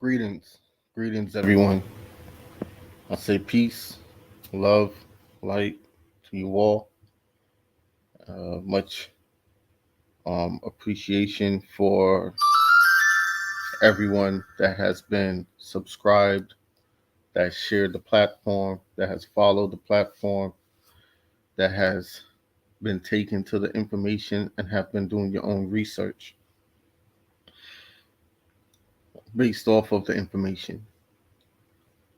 Greetings, everyone. I say peace, love, light to you all. Much appreciation for everyone that has been subscribed, that shared the platform, that has followed the platform, that has been taken to the information and have been doing your own research based off of the information.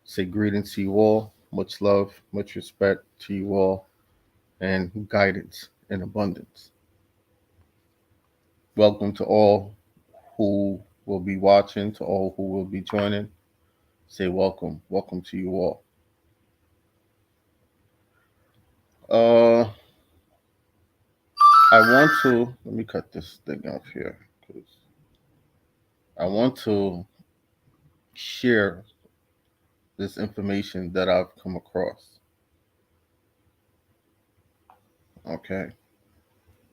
Say greetings to you all. Much love, much respect to you all, and guidance in abundance. Welcome to all who will be watching, to all who will be joining. Say welcome to you all. Uh, I want to let me cut this thing off here because I want to share this information that I've come across. Okay,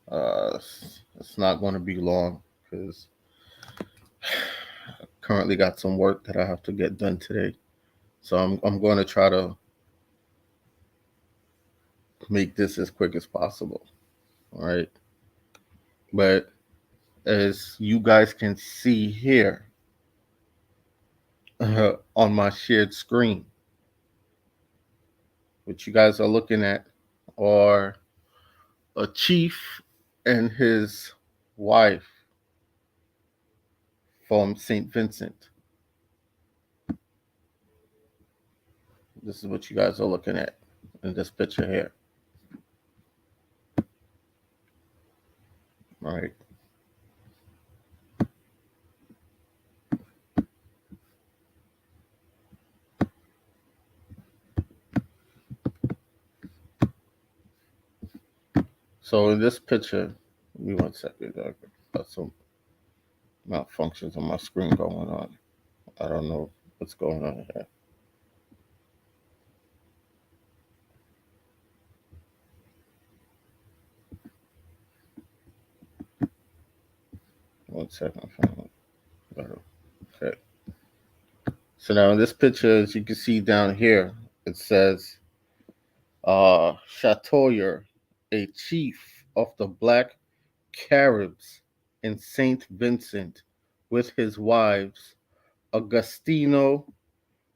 it's not going to be long because I currently got some work that I have to get done today. So I'm going to try to make this as quick as possible. All right, but as you guys can see here on my shared screen, what you guys are looking at are a chief and his wife from St. Vincent. This is what you guys are looking at in this picture here. All right. So in this picture, give me 1 second. I got some malfunctions on my screen going on. I don't know what's going on here. 1 second. Okay. So now in this picture, as you can see down here, it says Chatoyer, a chief of the Black Caribs in St. Vincent, with his wives Agostino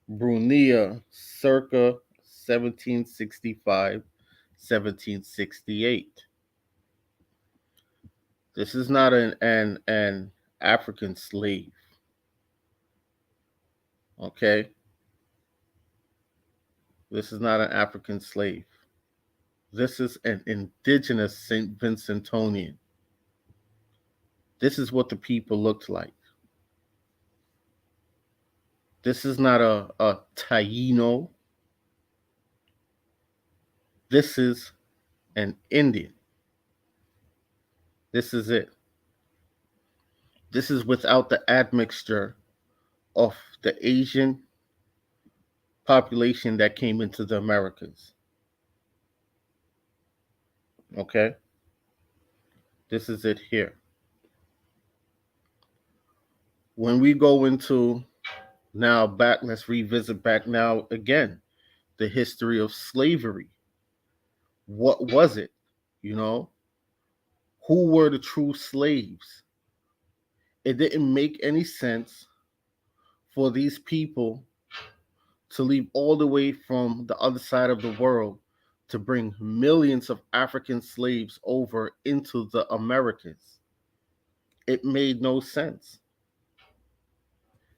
Brunia, circa 1765, 1768. This is not an African slave, okay? This is not an African slave. This is an indigenous St. Vincentonian. This is what the people looked like. This is not a Taino. This is an Indian. This is it. This is without the admixture of the Asian population that came into the Americas. Okay? This is it here. When we go into now back, let's revisit back now again the history of slavery. What was it? You know, who were the true slaves? It didn't make any sense for these people to leave all the way from the other side of the world to bring millions of African slaves over into the Americas. It made no sense.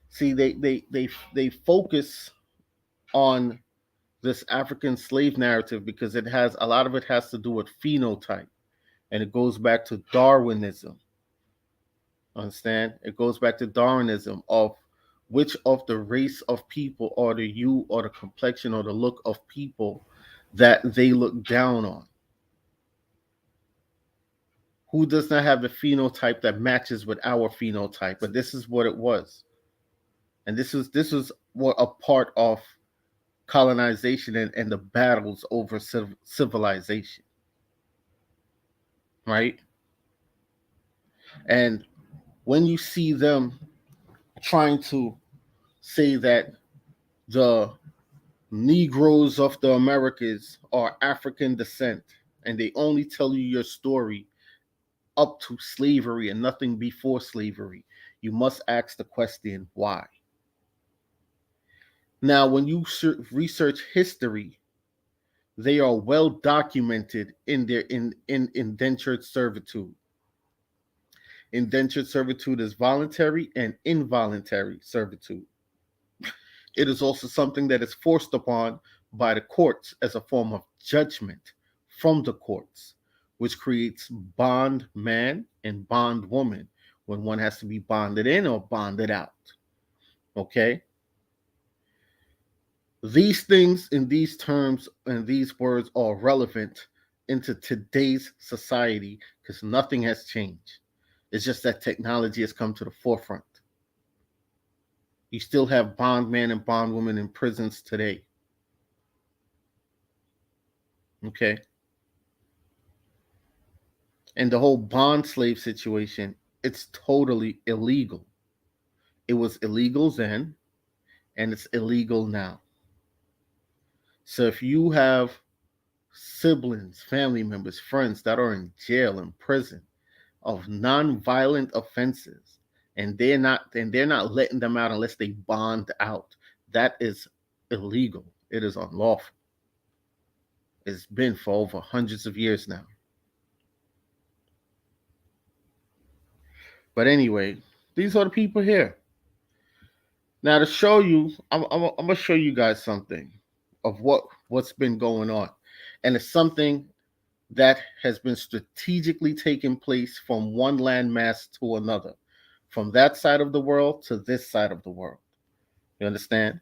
See, they focus on this African slave narrative because it has a lot of it has to do with phenotype, and it goes back to Darwinism. Understand? It goes back to Darwinism of which of the race of people or the hue or the complexion or the look of people that they look down on. Who does not have the phenotype that matches with our phenotype? But this is what it was. And this was what a part of colonization and the battles over civilization. Right? And when you see them trying to say that the Negroes of the Americas are African descent, and they only tell you your story up to slavery and nothing before slavery, you must ask the question why. Now, when you research history, they are well documented in their in indentured servitude. Indentured servitude is voluntary and involuntary servitude. It is also something that is forced upon by the courts as a form of judgment from the courts, which creates bond man and bond woman when one has to be bonded in or bonded out. Okay? These things in these terms and these words are relevant into today's society because nothing has changed. It's just that technology has come to the forefront. You still have bondmen and bondwomen in prisons today. Okay. And the whole bond slave situation, it's totally illegal. It was illegal then, and it's illegal now. So if you have siblings, family members, friends that are in jail and prison of non-violent offenses, and they're not letting them out unless they bond out, that is illegal. It is unlawful. It's been for over hundreds of years now. But anyway, these are the people here. Now to show you, I'm gonna show you guys something of what's been going on, and it's something that has been strategically taking place from one landmass to another, from that side of the world to this side of the world. You understand?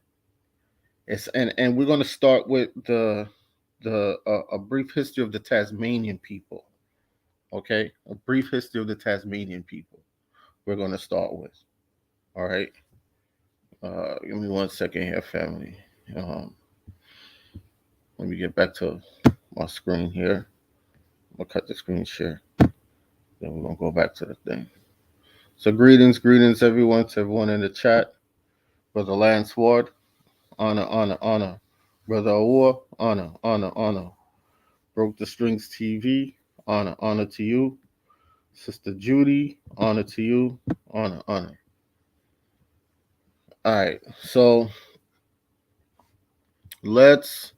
And we're gonna start with the a brief history of the Tasmanian people. Okay, a brief history of the Tasmanian people. We're gonna start with. All right. Give me 1 second here, family. Um, Let me get back to my screen here. I'm gonna cut the screen share. Then we're gonna go back to the thing. So greetings, everyone, to everyone in the chat. Brother Lance Ward, honor. Brother Awar, honor. Broke the Strings TV, honor to you. Sister Judy, honor to you, honor. All right, so let's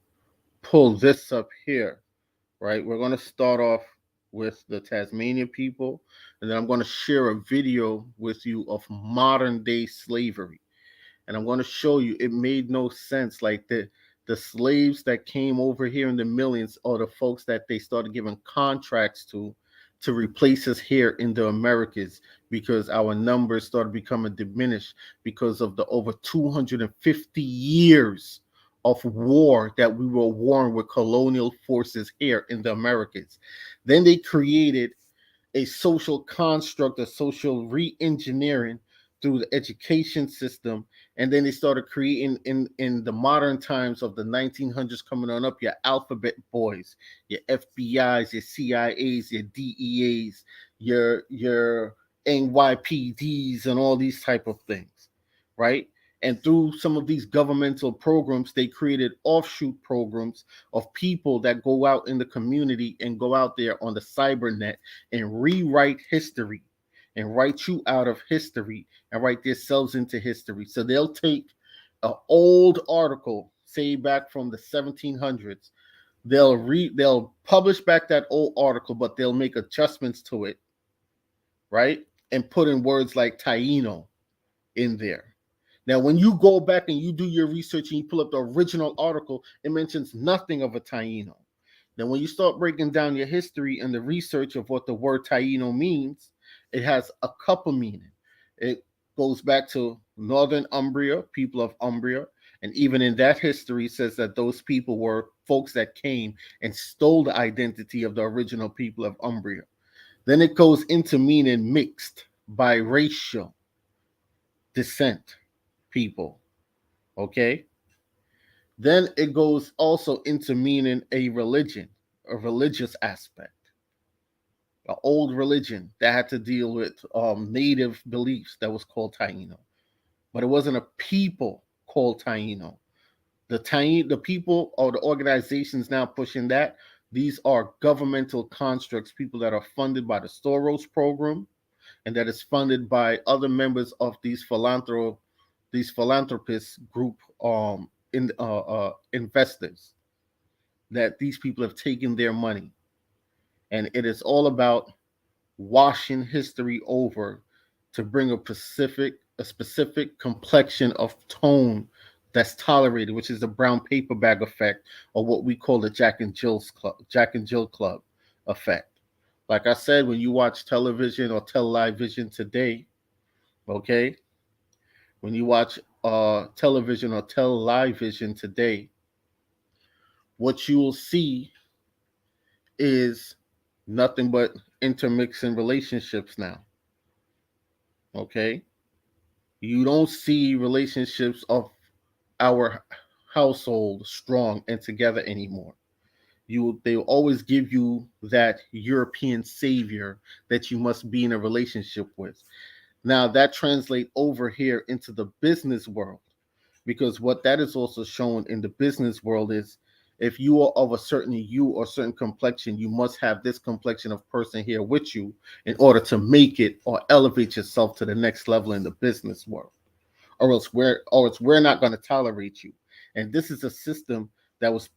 pull this up here, right? We're going to start off with the Tasmanian people, and then I'm going to share a video with you of modern day slavery. And I'm going to show you it made no sense. Like the slaves that came over here in the millions are the folks that they started giving contracts to replace us here in the Americas because our numbers started becoming diminished because of the over 250 years of war that we were warring with colonial forces here in the Americas. Then they created a social construct, a social re-engineering through the education system, and then they started creating in the modern times of the 1900s coming on up your alphabet boys, your FBI's, your CIA's, your DEA's, your NYPD's, and all these type of things, right? And through some of these governmental programs, they created offshoot programs of people that go out in the community and go out there on the cybernet and rewrite history and write you out of history and write themselves into history. So they'll take an old article, say back from the 1700s, they'll publish back that old article, but they'll make adjustments to it, right? And put in words like Taino in there. Now, when you go back and you do your research and you pull up the original article, it mentions nothing of a Taino. Now, when you start breaking down your history and the research of what the word Taino means, it has a couple meaning. It goes back to Northern Umbria, people of Umbria, and even in that history says that those people were folks that came and stole the identity of the original people of Umbria. Then it goes into meaning mixed, biracial, descent people. Okay. Then it goes also into meaning a religion, a religious aspect, an old religion that had to deal with native beliefs that was called Taino. but it wasn't a people called Taino. The people or the organizations now pushing that, these are governmental constructs, people that are funded by the Soros program, and that is funded by other members of these philanthropist group investors, that these people have taken their money, and it is all about washing history over to bring a specific complexion of tone that's tolerated, which is the brown paper bag effect, or what we call the Jack and Jill Club effect. Like I said, when you watch television or television today, okay, when you watch television or television today, what you will see is nothing but intermixing relationships now. Okay, you don't see relationships of our household strong and together anymore. They will always give you that European savior that you must be in a relationship with. Now that translates over here into the business world, because what that is also shown in the business world is, if you are of a certain hue or certain complexion, you must have this complexion of person here with you in order to make it or elevate yourself to the next level in the business world, or else we're not going to tolerate you. And this is a system that was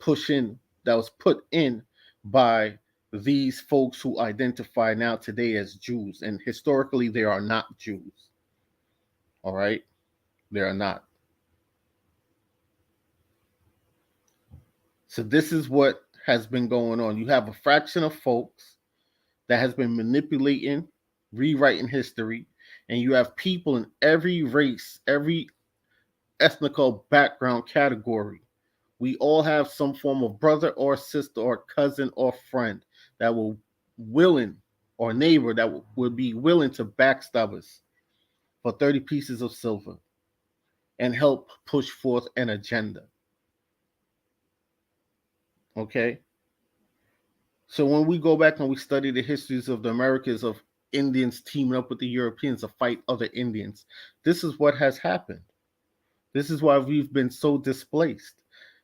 that was put in by these folks who identify now today as Jews, and historically they are not Jews. All right, they are not. So this is what has been going on. You have a fraction of folks that has been manipulating, rewriting history, and you have people in every race, every ethnical background category. We all have some form of brother or sister or cousin or friend that will willing, or neighbor that would be willing to backstab us for 30 pieces of silver and help push forth an agenda. Okay? So when we go back and we study the histories of the Americas, of Indians teaming up with the Europeans to fight other Indians, this is what has happened. This is why we've been so displaced.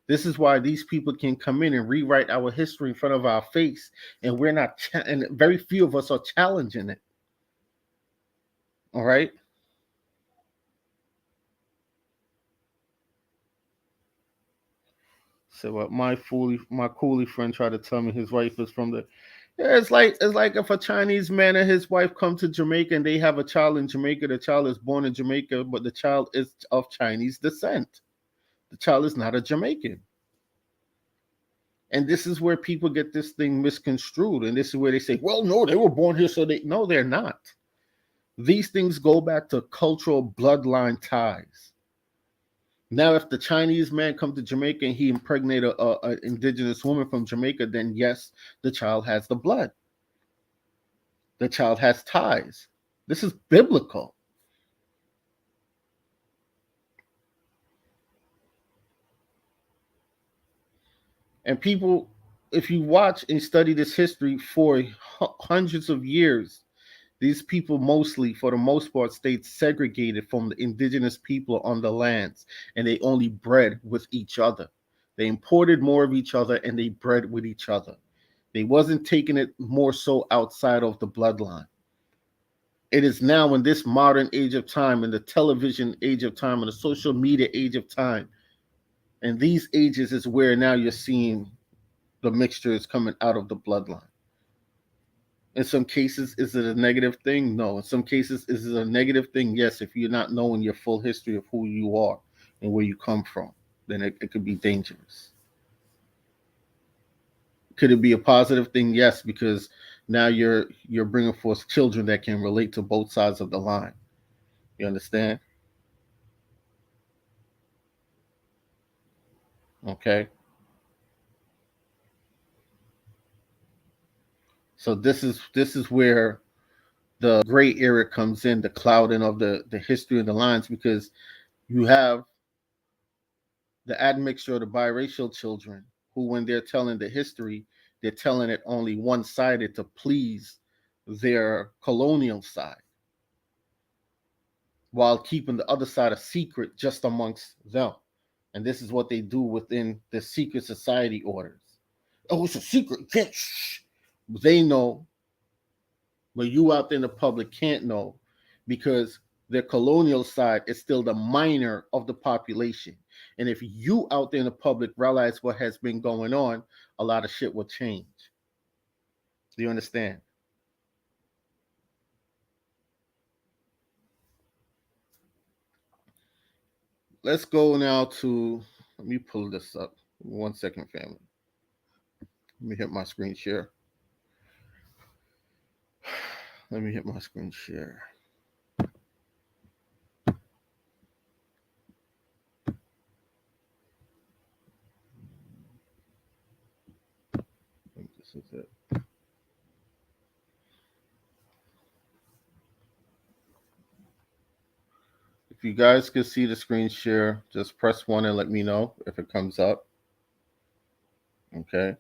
This is why these people can come in and rewrite our history in front of our face, and we're not, and very few of us are challenging it. All right. So what my coolie friend tried to tell me his wife is from the. Yeah, it's like if a Chinese man and his wife come to Jamaica and they have a child in Jamaica. The child is born in Jamaica, but the child is of Chinese descent. The child is not a Jamaican. And this is where people get this thing misconstrued. And this is where they say, well, no, they were born here, so they. No, they're not. These things go back to cultural bloodline ties. Now, if the Chinese man come to Jamaica and he impregnated a indigenous woman from Jamaica, then yes, the child has the blood. The child has ties. This is biblical. And people, if you watch and study this history for hundreds of years, these people mostly, for the most part, stayed segregated from the indigenous people on the lands, and they only bred with each other. They imported more of each other and they bred with each other. They wasn't taking it more so outside of the bloodline. It is now in this modern age of time, in the television age of time, in the social media age of time, and these ages is where now you're seeing the mixture is coming out of the bloodline. In some cases, is it a negative thing? No. In some cases, is it a negative thing? Yes. If you're not knowing your full history of who you are and where you come from, then it could be dangerous. Could it be a positive thing? Yes, because now you're bringing forth children that can relate to both sides of the line. You understand? Okay. So this is where the gray area comes in, the clouding of the history of the lines, because you have the admixture of the biracial children who, when they're telling the history, they're telling it only one-sided to please their colonial side. while keeping the other side a secret just amongst them. And this is what they do within the secret society orders. Oh, it's a secret. Shh. They know, but you out there in the public can't know because their colonial side is still the minor of the population. And if you out there in the public realize what has been going on, a lot of shit will change. Do you understand? Let's go now to, let me pull this up. 1 second, family. Let me hit my screen share. Let me hit my screen share. I think this is it. If you guys can see the screen share, just press 1 and let me know if it comes up. Okay.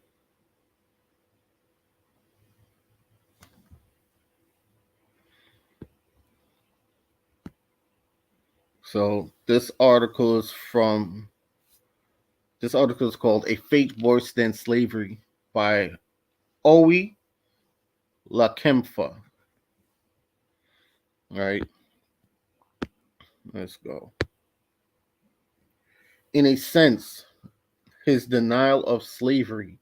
So this article is called A Fate Worse Than Slavery by Owe Lakemfa. All right. Let's go. In a sense, his denial of slavery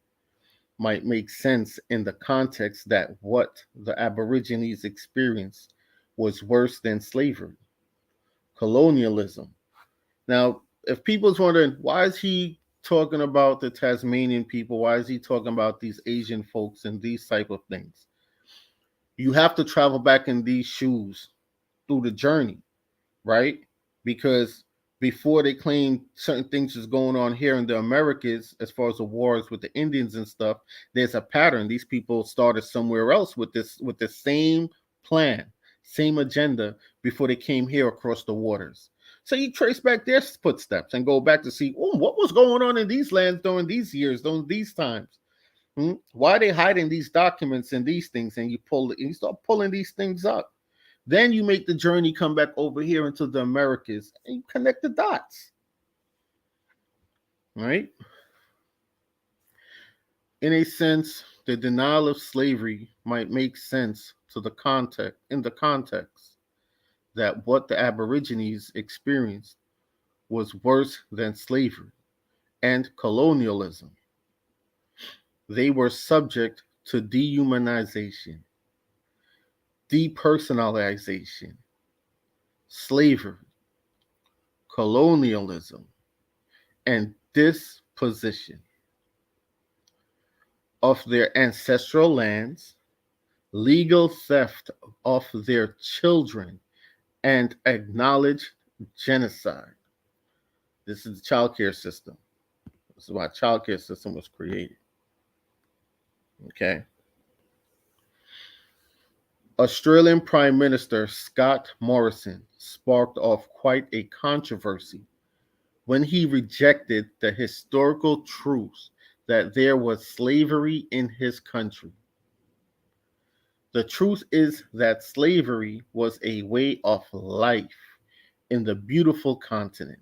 might make sense in the context that what the Aborigines experienced was worse than slavery, colonialism. Now, if people's wondering why is he talking about the Tasmanian people, why is he talking about these Asian folks and these type of things? You have to travel back in these shoes through the journey, right? Because before they claimed certain things was going on here in the Americas, as far as the wars with the Indians and stuff, there's a pattern. These people started somewhere else with the same plan, same agenda before they came here across the waters. So you trace back their footsteps and go back to see, oh, what was going on in these lands during these years, during these times. Why are they hiding these documents and these things? And you start pulling these things up. Then you make the journey come back over here into the Americas and you connect the dots. Right? In a sense, the denial of slavery might make sense to the context in the context that what the Aborigines experienced was worse than slavery and colonialism. They were subject to dehumanization, depersonalization, slavery, colonialism, and disposition of their ancestral lands, legal theft of their children, and acknowledged genocide. This is the child care system. This is why child care system was created. Okay. Australian Prime Minister Scott Morrison sparked off quite a controversy when he rejected the historical truths that there was slavery in his country. The truth is that slavery was a way of life in the beautiful continent.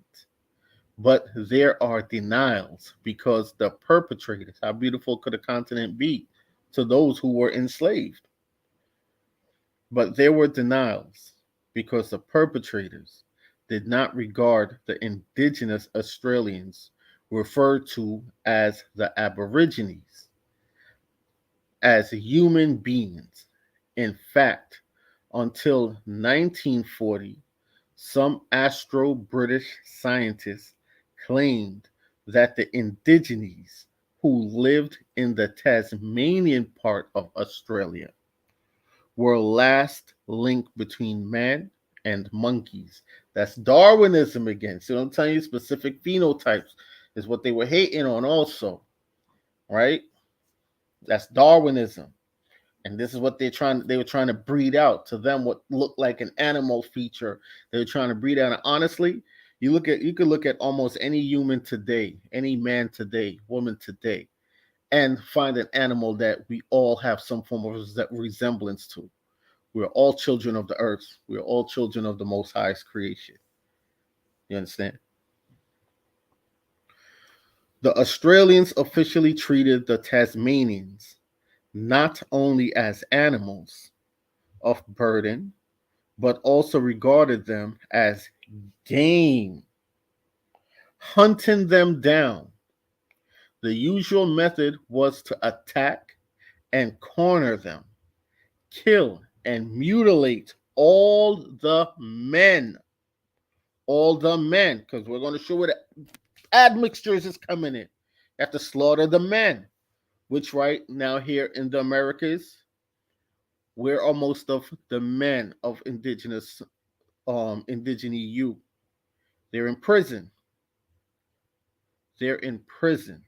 But there are denials because the perpetrators, how beautiful could a continent be to those who were enslaved? But there were denials because the perpetrators did not regard the Indigenous Australians, referred to as the Aborigines, as human beings. In fact, until 1940, some Afro-British scientists claimed that the Indigenous who lived in the Tasmanian part of Australia were last link between man and monkeys. That's Darwinism again. So I'm telling you, specific phenotypes is what they were hating on also, right? That's Darwinism. And this is what they were trying to breed out to them what looked like an animal feature. They were trying to breed out. And honestly, you could look at almost any human today, any man today, woman today, and find an animal that we all have some form of resemblance to. We're all children of the earth. We're all children of the Most High's creation. You understand? The Australians officially treated the Tasmanians not only as animals of burden, but also regarded them as game, hunting them down. The usual method was to attack and corner them, kill and mutilate all the men, because we're going to show where the admixtures is coming in. You have to slaughter the men, which right now here in the Americas, where are most of the men of indigenous indigeny you? They're in prison. They're in prison.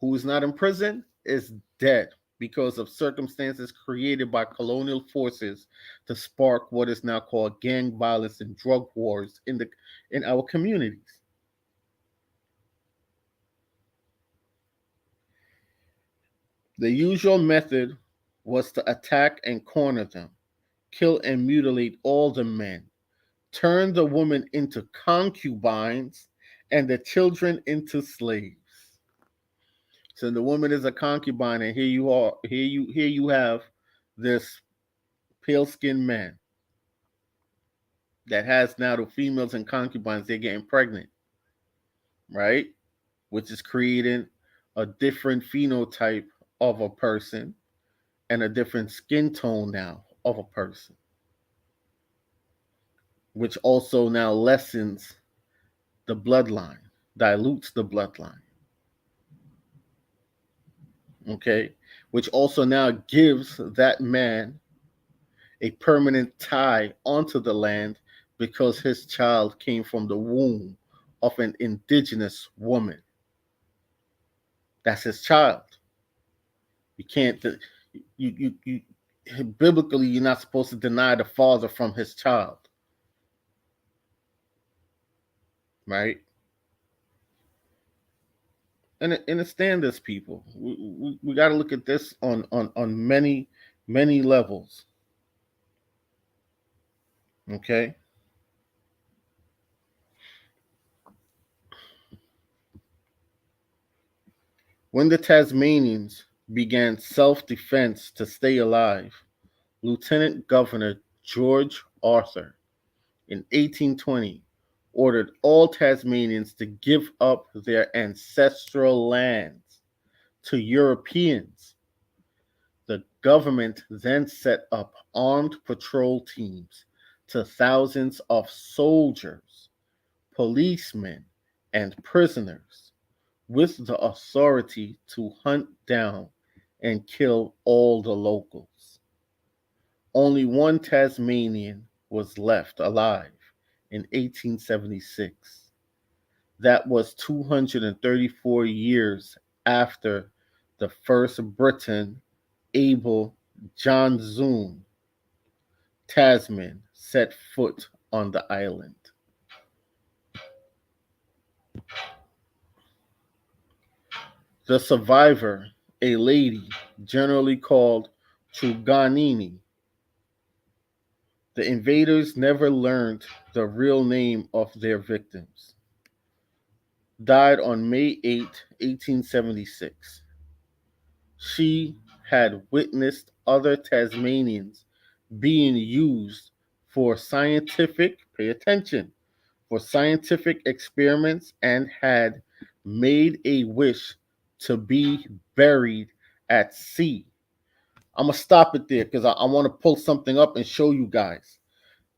Who is not in prison is dead because of circumstances created by colonial forces to spark what is now called gang violence and drug wars in our communities. The usual method was to attack and corner them, kill and mutilate all the men, turn the women into concubines, and the children into slaves. So the woman is a concubine, and here you have this pale skinned man that has now the females and concubines, they're getting pregnant, right? Which is creating a different phenotype of a person and a different skin tone now of a person, which also now lessens the bloodline, dilutes the bloodline. Okay, which also now gives that man a permanent tie onto the land because his child came from the womb of an indigenous woman. That's his child. You can't, you biblically, you're not supposed to deny the father from his child, right? And understand this, people. We got to look at this on many levels. Okay. When the Tasmanians began self-defense to stay alive, Lieutenant Governor George Arthur in 1820 ordered all Tasmanians to give up their ancestral lands to Europeans. The government then set up armed patrol teams to thousands of soldiers, policemen, and prisoners with the authority to hunt down and kill all the locals. Only one Tasmanian was left alive in 1876. That was 234 years after the first Briton, Abel Johnson Tasman, set foot on the island. The survivor, a lady generally called Truganini. The invaders never learned the real name of their victims. Died on May 8, 1876. She had witnessed other Tasmanians being used for scientific, pay attention, for scientific experiments and had made a wish to be buried at sea. I'm gonna stop it there because I want to pull something up and show you guys.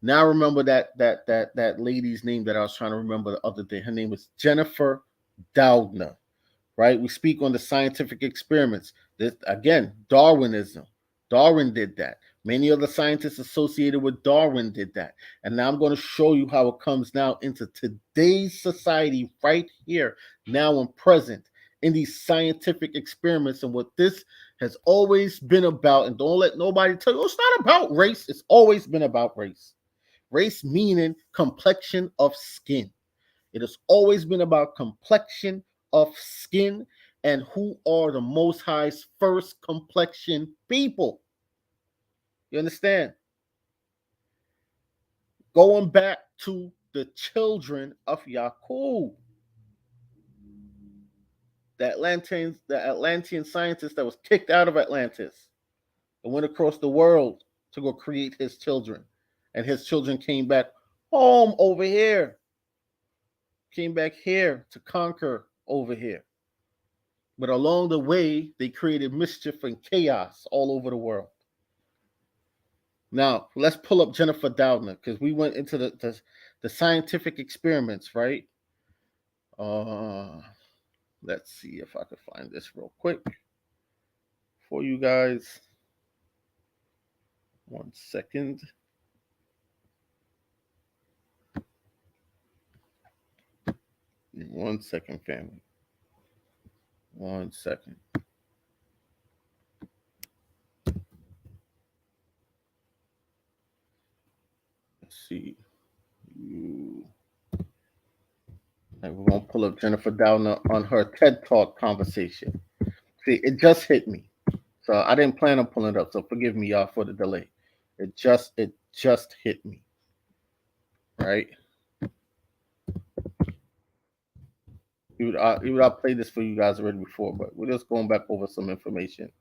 Now remember that lady's name that I was trying to remember the other day. Her name was Jennifer Doudna, right? We speak on the scientific experiments. This again, Darwinism. Darwin did that. Many other scientists associated with Darwin did that. And now I'm going to show you how it comes now into today's society right here, now and present, in these scientific experiments and what this has always been about. And don't let nobody tell you, oh, it's not about race. It's always been about race. Race meaning complexion of skin. It has always been about complexion of skin and who are the Most High's first complexion people. You understand? Going back to the children of Yaqub, the Atlantean scientist that was kicked out of Atlantis and went across the world to go create his children. And his children came back home over here, came back here to conquer over here. But along the way, they created mischief and chaos all over the world. Now, let's pull up Jennifer Doudna because we went into the scientific experiments, right? Let's see if I could find this real quick for you guys. 1 second. One second, family. 1 second. Let's see. And we're going to pull up Jennifer Doudna on her TED Talk conversation. See, it just hit me. So I didn't plan on pulling it up. So forgive me, y'all, for the delay. It just hit me. Right? I played this for you guys already before, but we're just going back over some information.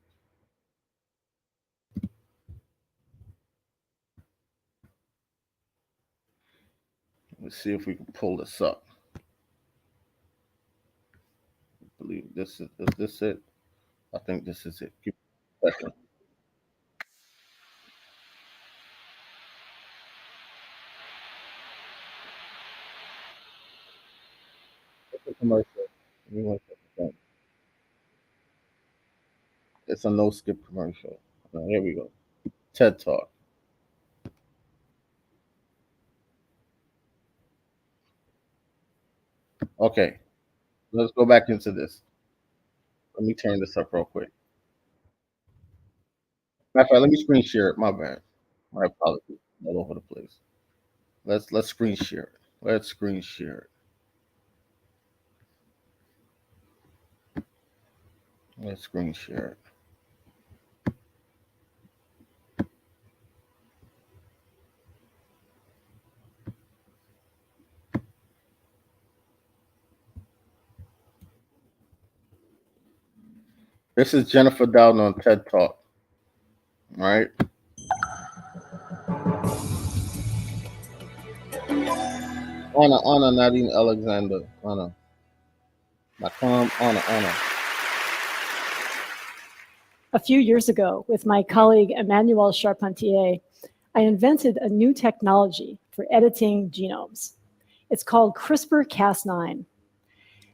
Let's see if we can pull this up. I believe is this it? I think this is it. Give me a second. It's a commercial. Give me 1 second. It's a no skip commercial. Here we go. TED Talk. Okay, let's go back into this. Let me turn this up real quick. Matter of fact, let me screen share it. My bad. My apologies. All over the place. Let's screen share it. Let's screen share it. Let's screen share it. This is Jennifer Doudna on TED Talk. All right. Anna, Nadine Alexander. Anna. Anna. A few years ago, with my colleague Emmanuel Charpentier, I invented a new technology for editing genomes. It's called CRISPR-Cas9.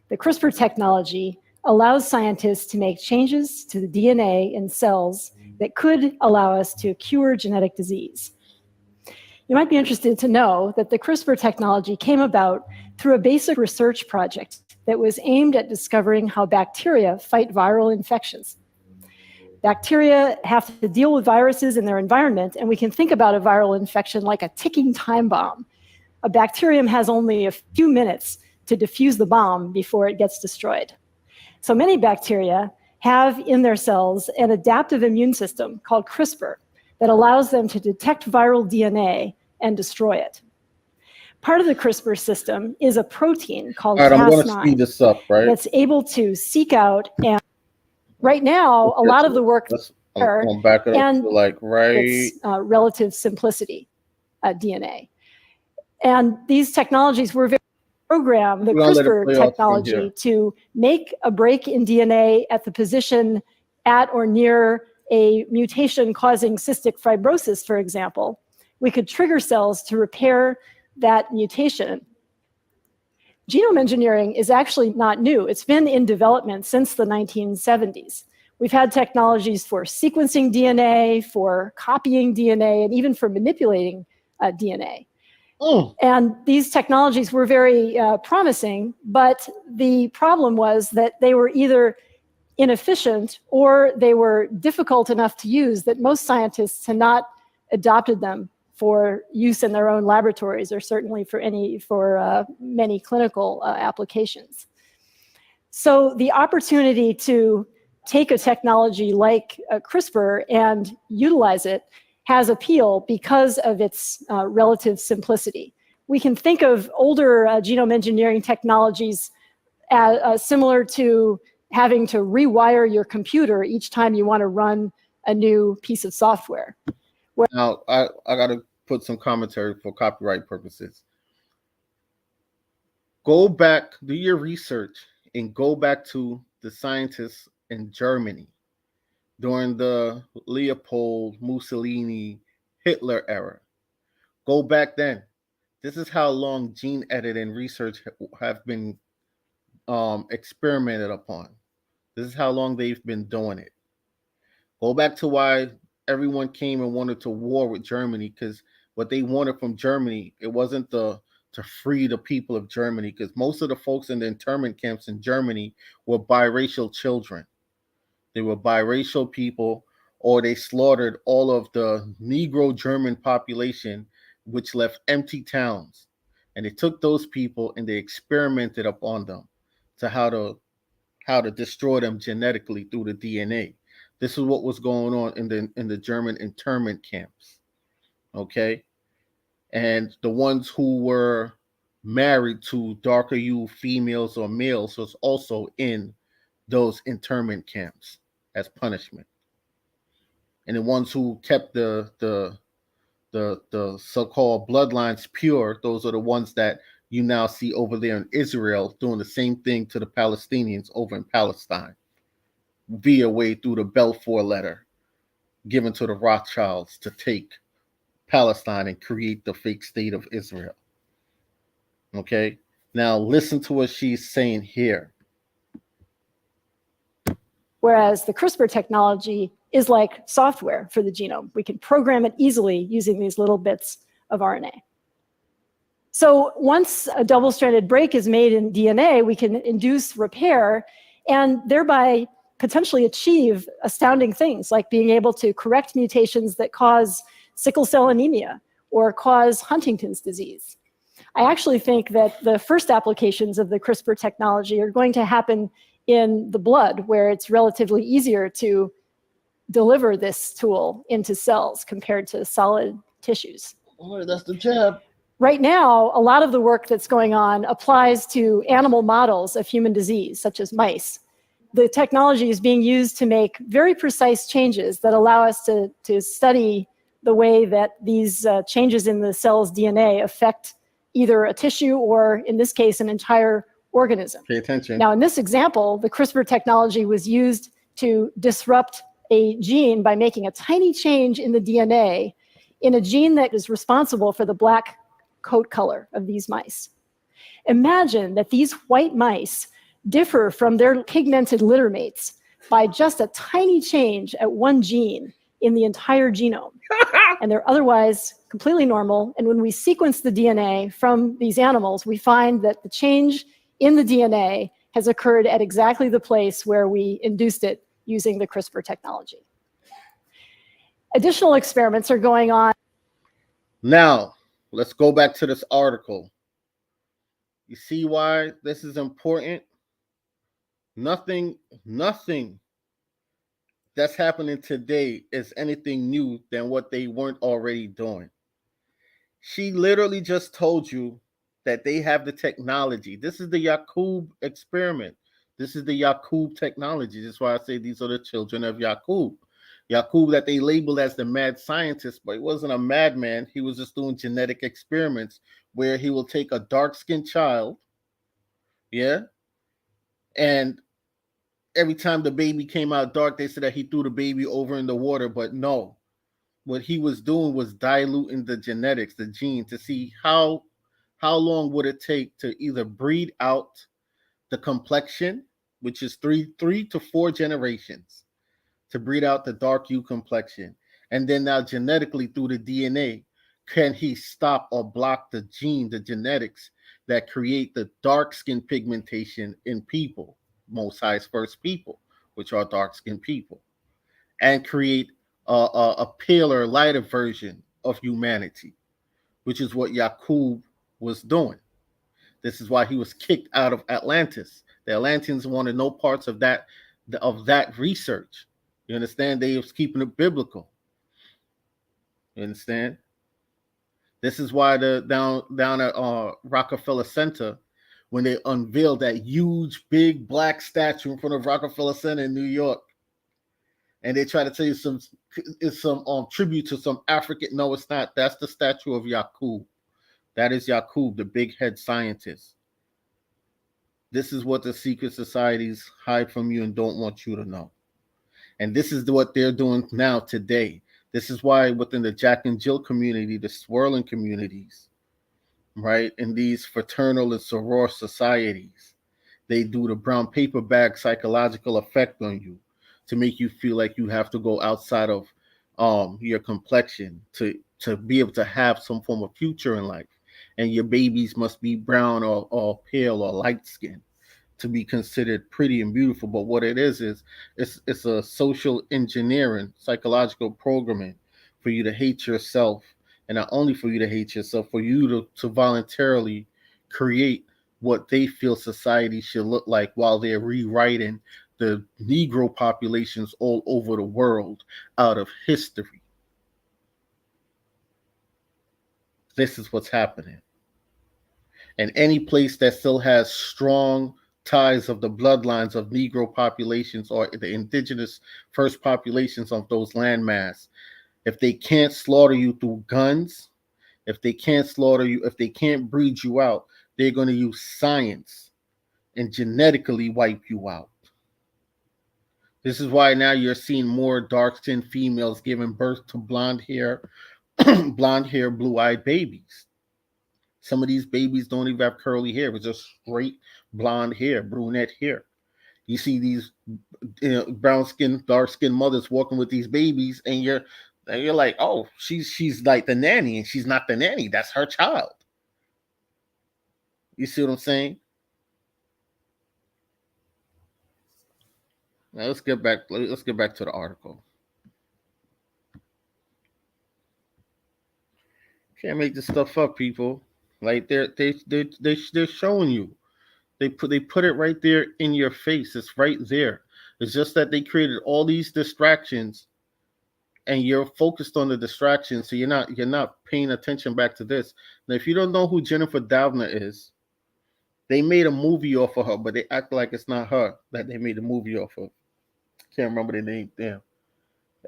The CRISPR technology allows scientists to make changes to the DNA in cells that could allow us to cure genetic disease. You might be interested to know that the CRISPR technology came about through a basic research project that was aimed at discovering how bacteria fight viral infections. Bacteria have to deal with viruses in their environment, and we can think about a viral infection like a ticking time bomb. A bacterium has only a few minutes to diffuse the bomb before it gets destroyed. So many bacteria have in their cells an adaptive immune system called CRISPR that allows them to detect viral DNA and destroy it. Part of the CRISPR system is a protein called Cas9. I'm going to speed this up, right? That's able to seek out, and right now, a lot of the work there, and like its relative simplicity DNA. And these technologies were very programmed, the CRISPR technology, to make a break in DNA at the position at or near a mutation causing cystic fibrosis, for example. We could trigger cells to repair that mutation. Genome engineering is actually not new. It's been in development since the 1970s. We've had technologies for sequencing DNA, for copying DNA, and even for manipulating DNA. And these technologies were very promising, but the problem was that they were either inefficient or they were difficult enough to use that most scientists had not adopted them for use in their own laboratories, or certainly for many clinical applications. So the opportunity to take a technology like CRISPR and utilize it has appeal because of its relative simplicity. We can think of older genome engineering technologies similar to having to rewire your computer each time you want to run a new piece of software. Now, I got to put some commentary for copyright purposes. Go back, do your research, and go back to the scientists in Germany during the Leopold, Mussolini, Hitler era. Go back then. This is how long gene editing research have been experimented upon. This is how long they've been doing it. Go back to why everyone came and wanted to war with Germany, because what they wanted from Germany, it wasn't to free the people of Germany, because most of the folks in the internment camps in Germany were biracial children. They were biracial people, or they slaughtered all of the Negro German population, which left empty towns. And they took those people and they experimented upon them to how to destroy them genetically through the DNA. This is what was going on in the German internment camps. Okay? And the ones who were married to darker hue females or males was also in those internment camps as punishment. And the ones who kept the so-called bloodlines pure, those are the ones that you now see over there in Israel doing the same thing to the Palestinians over in Palestine via way through the Balfour letter given to the Rothschilds to take Palestine and create the fake state of Israel. Okay? Now listen to what she's saying here. Whereas the CRISPR technology is like software for the genome. We can program it easily using these little bits of RNA. So once a double-stranded break is made in DNA, we can induce repair and thereby potentially achieve astounding things like being able to correct mutations that cause sickle cell anemia or cause Huntington's disease. I actually think that the first applications of the CRISPR technology are going to happen in the blood, where it's relatively easier to deliver this tool into cells compared to solid tissues. Oh, that's the jab. Right now, a lot of the work that's going on applies to animal models of human disease, such as mice. The technology is being used to make very precise changes that allow us to study the way that these changes in the cell's DNA affect either a tissue or, in this case, an entire organism. Pay attention. Now, in this example, the CRISPR technology was used to disrupt a gene by making a tiny change in the DNA in a gene that is responsible for the black coat color of these mice. Imagine that these white mice differ from their pigmented litter mates by just a tiny change at one gene in the entire genome. And they're otherwise completely normal. And when we sequence the DNA from these animals, we find that the change in the DNA has occurred at exactly the place where we induced it using the CRISPR technology. Additional experiments are going on. Now, let's go back to this article. You see why this is important? Nothing that's happening today is anything new than what they weren't already doing. She literally just told you that they have the technology. This is the Yaqub experiment. This is the Yaqub technology. That's why I say these are the children of Yaqub. Yaqub, that they labeled as the mad scientist, but he wasn't a madman. He was just doing genetic experiments where he will take a dark-skinned child, yeah, and every time the baby came out dark, they said that he threw the baby over in the water, but no. What he was doing was diluting the genetics, the gene, to see how long would it take to either breed out the complexion, which is three to four generations, to breed out the dark hue complexion. And then now genetically through the DNA, can he stop or block the gene, the genetics that create the dark skin pigmentation in people, most highest first people, which are dark skinned people, and create a paler, lighter version of humanity, which is what Yaqub was doing. This is why he was kicked out of Atlantis. The Atlanteans wanted no parts of that research. You understand? They was keeping it biblical. You understand? This is why the down at Rockefeller Center, when they unveiled that huge big black statue in front of Rockefeller Center in New York, and they try to tell you some tribute to some African. No, it's not. That's the statue of Yakub. That is Yakub, the big head scientist. This is what the secret societies hide from you and don't want you to know. And this is what they're doing now today. This is why within the Jack and Jill community, the swirling communities, right, in these fraternal and soror societies, they do the brown paper bag psychological effect on you to make you feel like you have to go outside of your complexion to be able to have some form of future in life. And your babies must be brown or pale or light skinned to be considered pretty and beautiful. But what it is it's a social engineering, psychological programming for you to hate yourself, and not only for you to hate yourself, for you to voluntarily create what they feel society should look like while they're rewriting the Negro populations all over the world out of history. This is what's happening. And any place that still has strong ties of the bloodlines of Negro populations or the indigenous first populations of those landmass, if they can't slaughter you through guns, if they can't slaughter you, if they can't breed you out, they're going to use science and genetically wipe you out. This is why now you're seeing more dark-skinned females giving birth to blonde hair, blonde hair, blue-eyed babies. Some of these babies don't even have curly hair; it's just straight blonde hair, brunette hair. You see these brown skin, dark skinned mothers walking with these babies, and you're like, oh, she's like the nanny, and she's not the nanny. That's her child. You see what I'm saying? Now let's get back. Let's get back to the article. Can't make this stuff up, people. Like they're showing you. They put it right there in your face. It's right there. It's just that they created all these distractions, and you're focused on the distractions, so you're not paying attention back to this. Now, if you don't know who Jennifer Doudna is, they made a movie off of her, but they act like it's not her that they made a movie off of. Can't remember the name. Damn,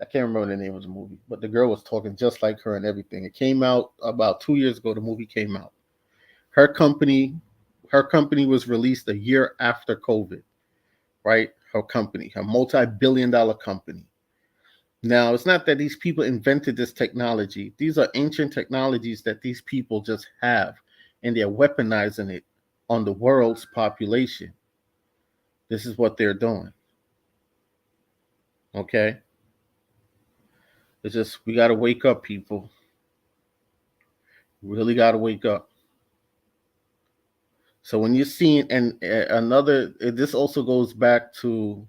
I can't remember the name of the movie, but the girl was talking just like her and everything. It came out about 2 years ago. The movie came out. Her company, her company was released a year after COVID. Right? Her company, her multi-billion-dollar company. Now, it's not that these people invented this technology. These are ancient technologies that these people just have, and they're weaponizing it on the world's population. This is what they're doing. Okay? It's just, we got to wake up, people. We really got to wake up. So when you're seeing, and this also goes back to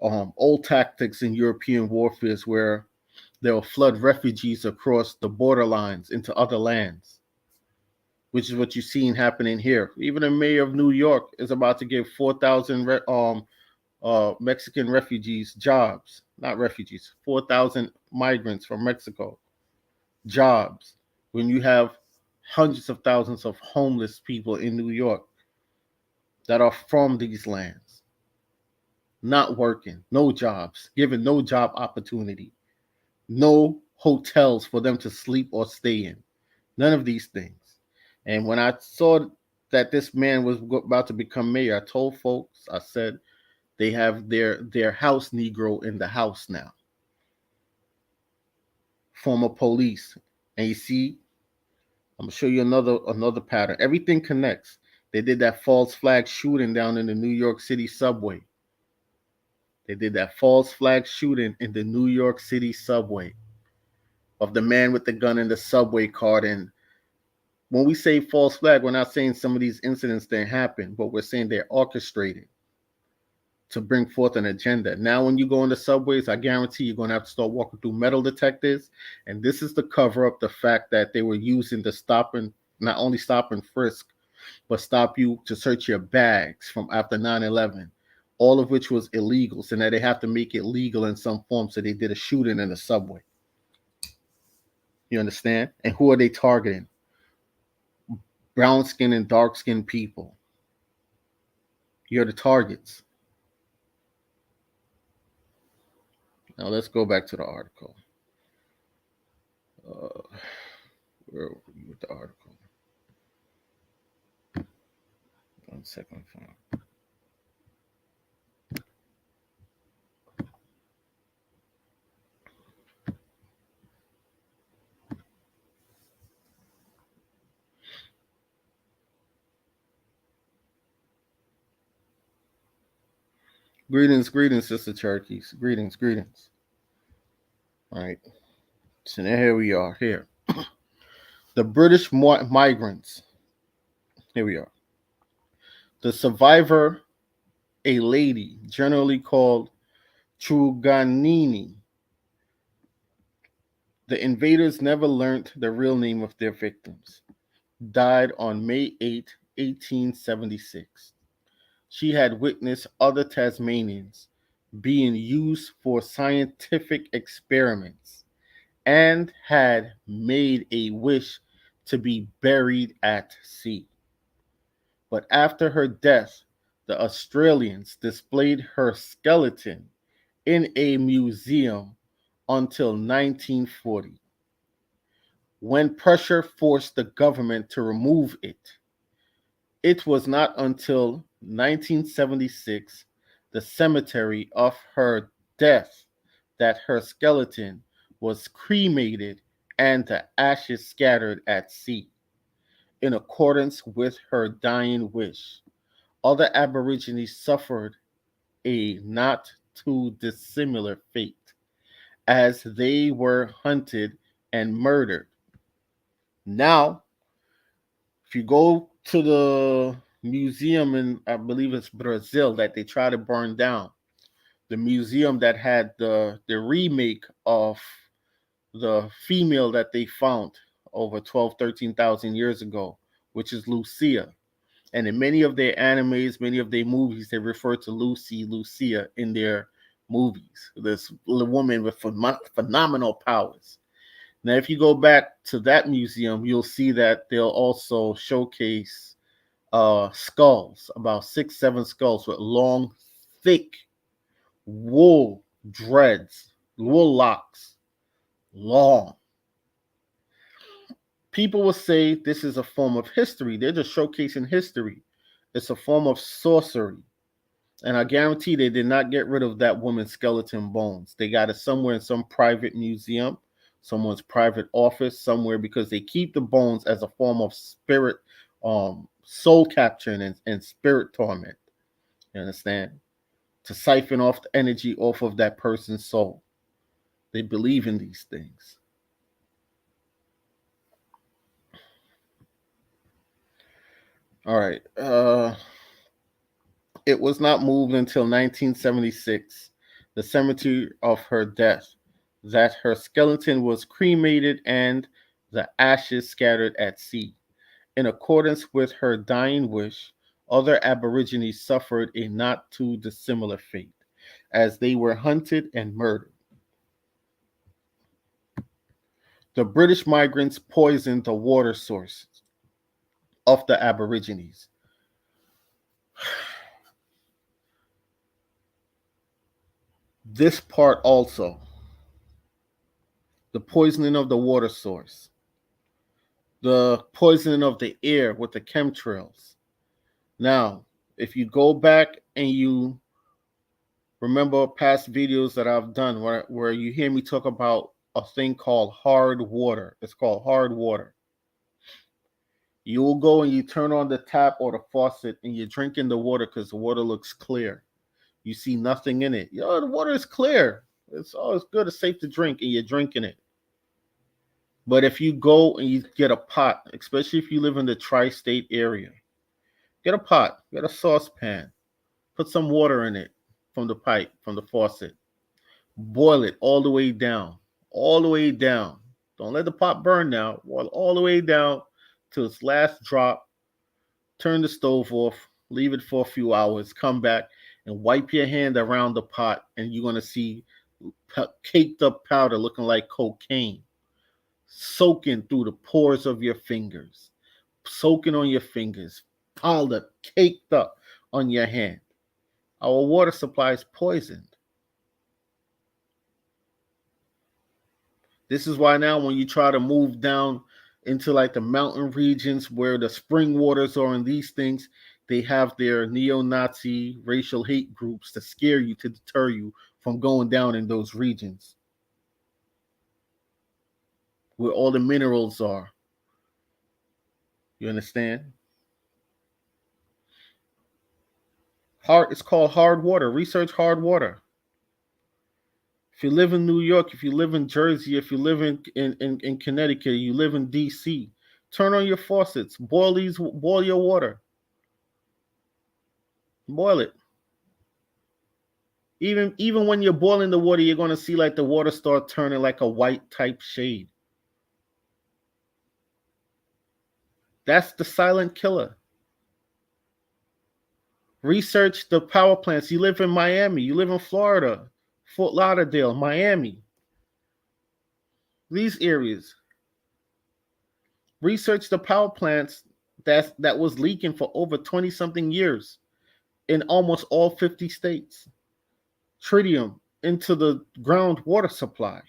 old tactics in European warfare where they'll flood refugees across the borderlines into other lands, which is what you're seeing happening here. Even the mayor of New York is about to give 4,000 Mexican refugees jobs, not refugees, 4,000 migrants from Mexico jobs, when you have hundreds of thousands of homeless people in New York that are from these lands, not working, no jobs, given no job opportunity, no hotels for them to sleep or stay in, none of these things. And when I saw that this man was about to become mayor, I told folks, I said, they have their house Negro in the house now, former police. And you see, I'm gonna show you another pattern. Everything connects. They did that false flag shooting down in the New York City subway. They did that false flag shooting in the New York City subway of the man with the gun in the subway card. And when we say false flag, we're not saying some of these incidents didn't happen, but we're saying they're orchestrated to bring forth an agenda. Now, when you go in the subways, I guarantee you're going to have to start walking through metal detectors. And this is to cover up the fact that they were using the not only stop and frisk, but stop you to search your bags from after 9/11, all of which was illegal. So now they have to make it legal in some form. So they did a shooting in the subway. You understand? And who are they targeting? Brown skin and dark skinned people. You're the targets. Now let's go back to the article. Uh, where are we with the article? 1 second. Greetings, Sister Cherokee. Greetings. All right. So now here we are. Here. The British migrants. Here we are. The survivor, a lady, generally called Truganini. The invaders never learnt the real name of their victims. Died on May 8, 1876. She had witnessed other Tasmanians being used for scientific experiments and had made a wish to be buried at sea. But after her death, the Australians displayed her skeleton in a museum until 1940, when pressure forced the government to remove it. It was not until 1976, the cemetery of her death, that her skeleton was cremated and the ashes scattered at sea, in accordance with her dying wish. Other Aborigines suffered a not too dissimilar fate, as they were hunted and murdered. Now, if you go to the museum in, I believe it's Brazil, that they try to burn down, the museum that had the remake of the female that they found over 12, 13,000 years ago, which is Lucia. And in many of their animes, many of their movies, they refer to Lucia in their movies. This woman with phenomenal powers. Now, if you go back to that museum, you'll see that they'll also showcase skulls, about 6, 7 skulls with long, thick wool dreads, wool locks, long. People will say this is a form of history. They're just showcasing history. It's a form of sorcery. And I guarantee they did not get rid of that woman's skeleton bones. They got it somewhere in some private museum, someone's private office, somewhere, because they keep the bones as a form of spirit, soul capturing and spirit torment. You understand? To siphon off the energy off of that person's soul. They believe in these things. All right. It was not moved until 1976, the cemetery of her death, that her skeleton was cremated and the ashes scattered at sea. In accordance with her dying wish, other Aborigines suffered a not too dissimilar fate, as they were hunted and murdered. The British migrants poisoned the water sources of the Aborigines. This part also, the poisoning of the water source, the poisoning of the air with the chemtrails. Now, if you go back and you remember past videos that I've done where you hear me talk about a thing called hard water, it's called hard water. You will go and you turn on the tap or the faucet and you're drinking the water because the water looks clear. You see nothing in it. The water is clear. It's good. It's safe to drink, and you're drinking it. But if you go and you get a pot, especially if you live in the tri-state area, get a pot, get a saucepan, put some water in it from the pipe, from the faucet. Boil it all the way down, all the way down. Don't let the pot burn now. Boil all the way down till its last drop. Turn the stove off, leave it for a few hours, come back and wipe your hand around the pot, and you're going to see caked up powder looking like cocaine soaking through the pores of your fingers, soaking on your fingers, piled up, caked up on your hand. Our water supply is poisoned. This is why now when you try to move down into like the mountain regions where the spring waters are and these things, they have their neo-Nazi racial hate groups to scare you, to deter you from going down in those regions where all the minerals are. You understand? It's called hard water. Research hard water. If you live in New York, if you live in Jersey, if you live in Connecticut, you live in DC, turn on your faucets, boil your water. Boil it. Even when you're boiling the water, you're gonna see like the water start turning like a white type shade. That's the silent killer. Research the power plants. You live in Miami, you live in Florida, Fort Lauderdale, Miami. These areas. Research the power plants that was leaking for over 20 something years in almost all 50 states. Tritium into the groundwater supply.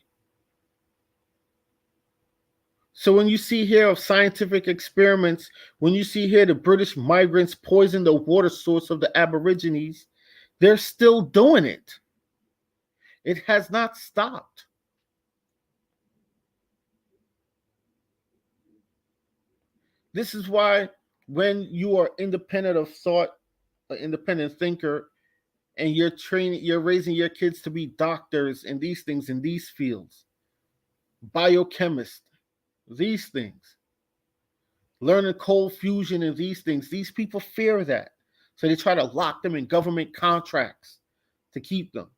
So when you see here of scientific experiments, when you see here the British migrants poison the water source of the Aborigines, they're still doing it. It has not stopped. This is why when you are independent of thought, an independent thinker, and you're raising your kids to be doctors and these things in these fields, biochemists, these things, learning cold fusion and these things, these people fear that. So they try to lock them in government contracts to keep them.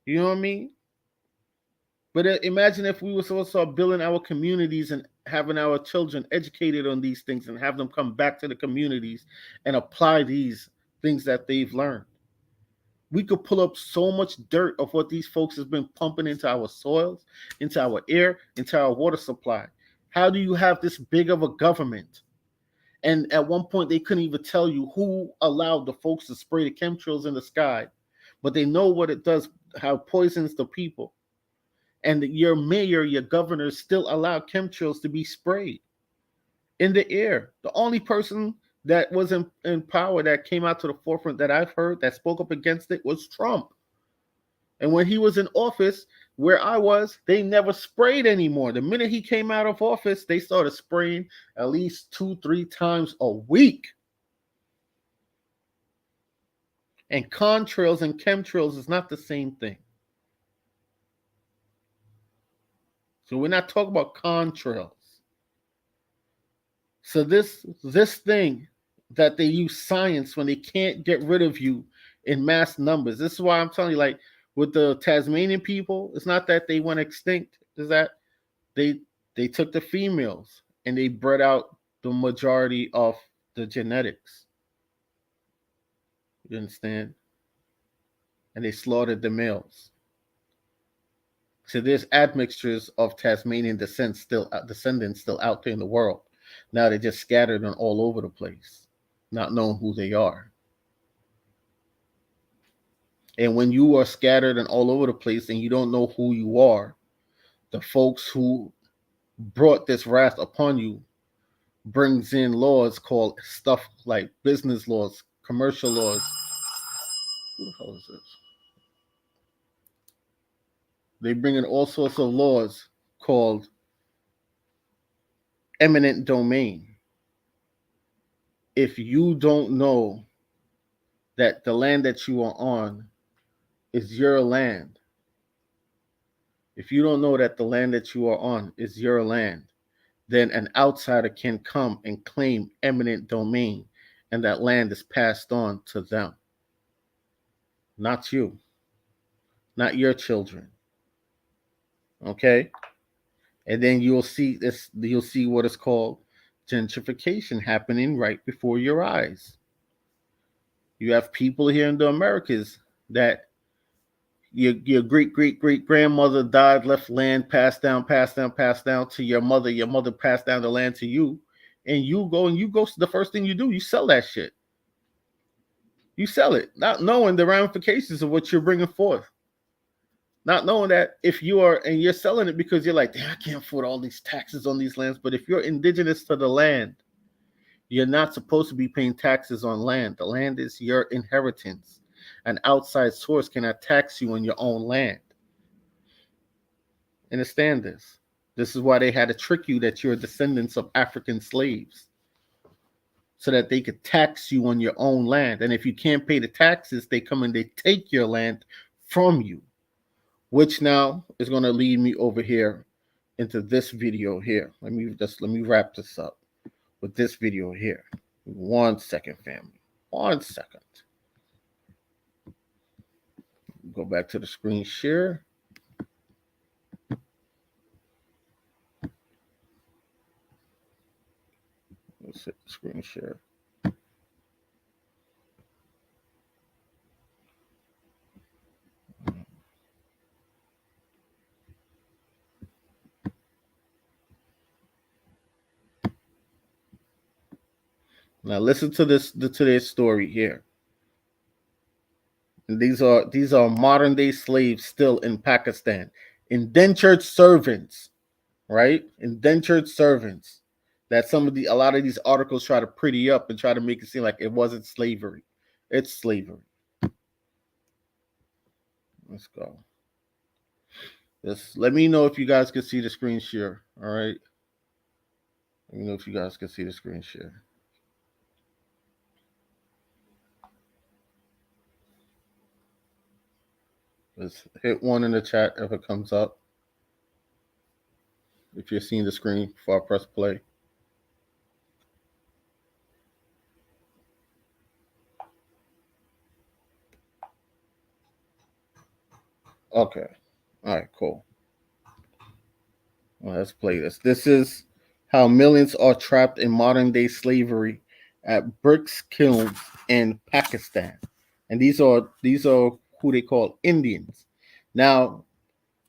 You know what I mean? But imagine if we were supposed to start building our communities and having our children educated on these things and have them come back to the communities and apply these things that they've learned. We could pull up so much dirt of what these folks has been pumping into our soils, into our air, into our water supply. How do you have this big of a government? And at one point, they couldn't even tell you who allowed the folks to spray the chemtrails in the sky, but they know what it does, how it poisons the people. And your mayor, your governor still allowed chemtrails to be sprayed in the air. The only person that was in power that came out to the forefront that I've heard that spoke up against it was Trump. And when he was in office, where I was, they never sprayed anymore. The minute he came out of office, they started spraying at least 2-3 times a week. And contrails and chemtrails is not the same thing. So we're not talking about contrails. So this thing that they use science when they can't get rid of you in mass numbers. This is why I'm telling you, like with the Tasmanian people, it's not that they went extinct. It's that they took the females and they bred out the majority of the genetics. You understand? And they slaughtered the males. So there's admixtures of Tasmanian descendants still out there in the world. Now they're just scattered and all over the place, not knowing who they are. And when you are scattered and all over the place and you don't know who you are, the folks who brought this wrath upon you brings in laws called stuff like business laws, commercial laws. Who the hell is this? They bring in all sorts of laws called eminent domain. If you don't know that the land that you are on is your land, if you don't know that the land that you are on is your land, then an outsider can come and claim eminent domain, and that land is passed on to them. Not you, not your children. Okay? And then you'll see what is called gentrification happening right before your eyes. You have people here in the Americas that Your great grandmother died, left land, passed down to your mother. Your mother passed down the land to you, and you go. The first thing you do, you sell that shit. You sell it, not knowing the ramifications of what you're bringing forth. Not knowing that if you are, and you're selling it because you're like, damn, I can't afford all these taxes on these lands. But if you're indigenous to the land, you're not supposed to be paying taxes on land. The land is your inheritance. An outside source cannot tax you on your own land. Understand this. This is why they had to trick you that you're descendants of African slaves, so that they could tax you on your own land. And if you can't pay the taxes, they come and they take your land from you, which now is going to lead me over here into this video here. Let me wrap this up with this video here. 1 second, family. 1 second. Go back to the screen share. Let's hit the screen share. Now listen to today's story here. And these are modern day slaves still in Pakistan, indentured servants, right? Indentured servants. That a lot of these articles try to pretty up and try to make it seem like it wasn't slavery. It's slavery. Let's go. Let me know if you guys can see the screen share. All right. Let me know if you guys can see the screen share. Let's hit 1 in the chat if it comes up. If you're seeing the screen before I press play. Okay. All right, cool. Well, let's play this. This is how millions are trapped in modern day slavery at bricks kilns in Pakistan. And these are who they call Indians. Now,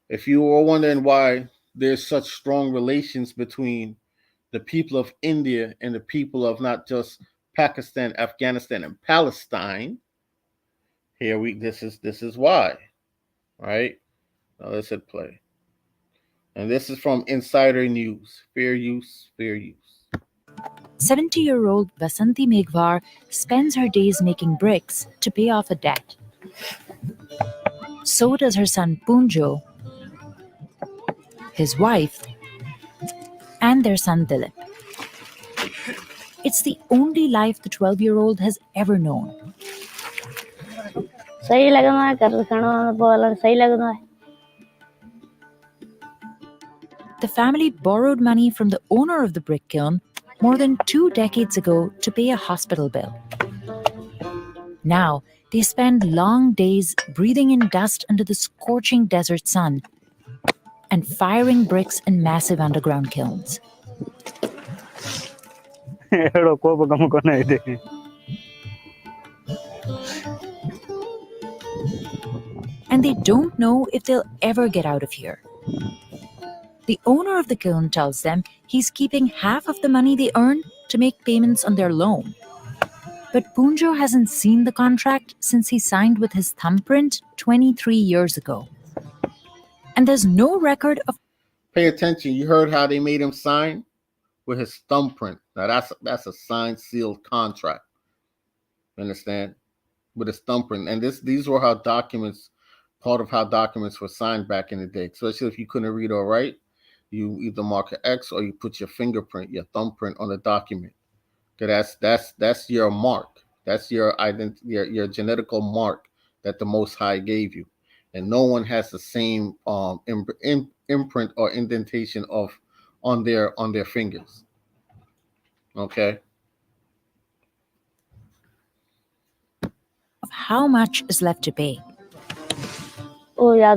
if you were wondering why there's such strong relations between the people of India and the people of not just Pakistan, Afghanistan, and Palestine, this is why. Right? Now let's hit play. And this is from Insider News. Fair use, fair use. 70-year-old Basanti Meghwar spends her days making bricks to pay off a debt. So does her son Punjo, his wife, and their son Dilip. It's the only life the 12-year-old has ever known. The family borrowed money from the owner of the brick kiln more than 2 decades ago to pay a hospital bill. Now, they spend long days breathing in dust under the scorching desert sun and firing bricks in massive underground kilns. And they don't know if they'll ever get out of here. The owner of the kiln tells them he's keeping half of the money they earn to make payments on their loan. But Punjo hasn't seen the contract since he signed with his thumbprint 23 years ago. And there's no record of... Pay attention. You heard how they made him sign? With his thumbprint. Now that's a signed, sealed contract. You understand? With his thumbprint. And these were how documents, part of how documents were signed back in the day. Especially if you couldn't read or write, you either mark an X or you put your fingerprint, your thumbprint on the document. Okay, that's your mark. That's your identity, your genetical mark that the Most High gave you, and no one has the same imprint or indentation on their fingers. Okay. Of how much is left to pay. Oh, yeah.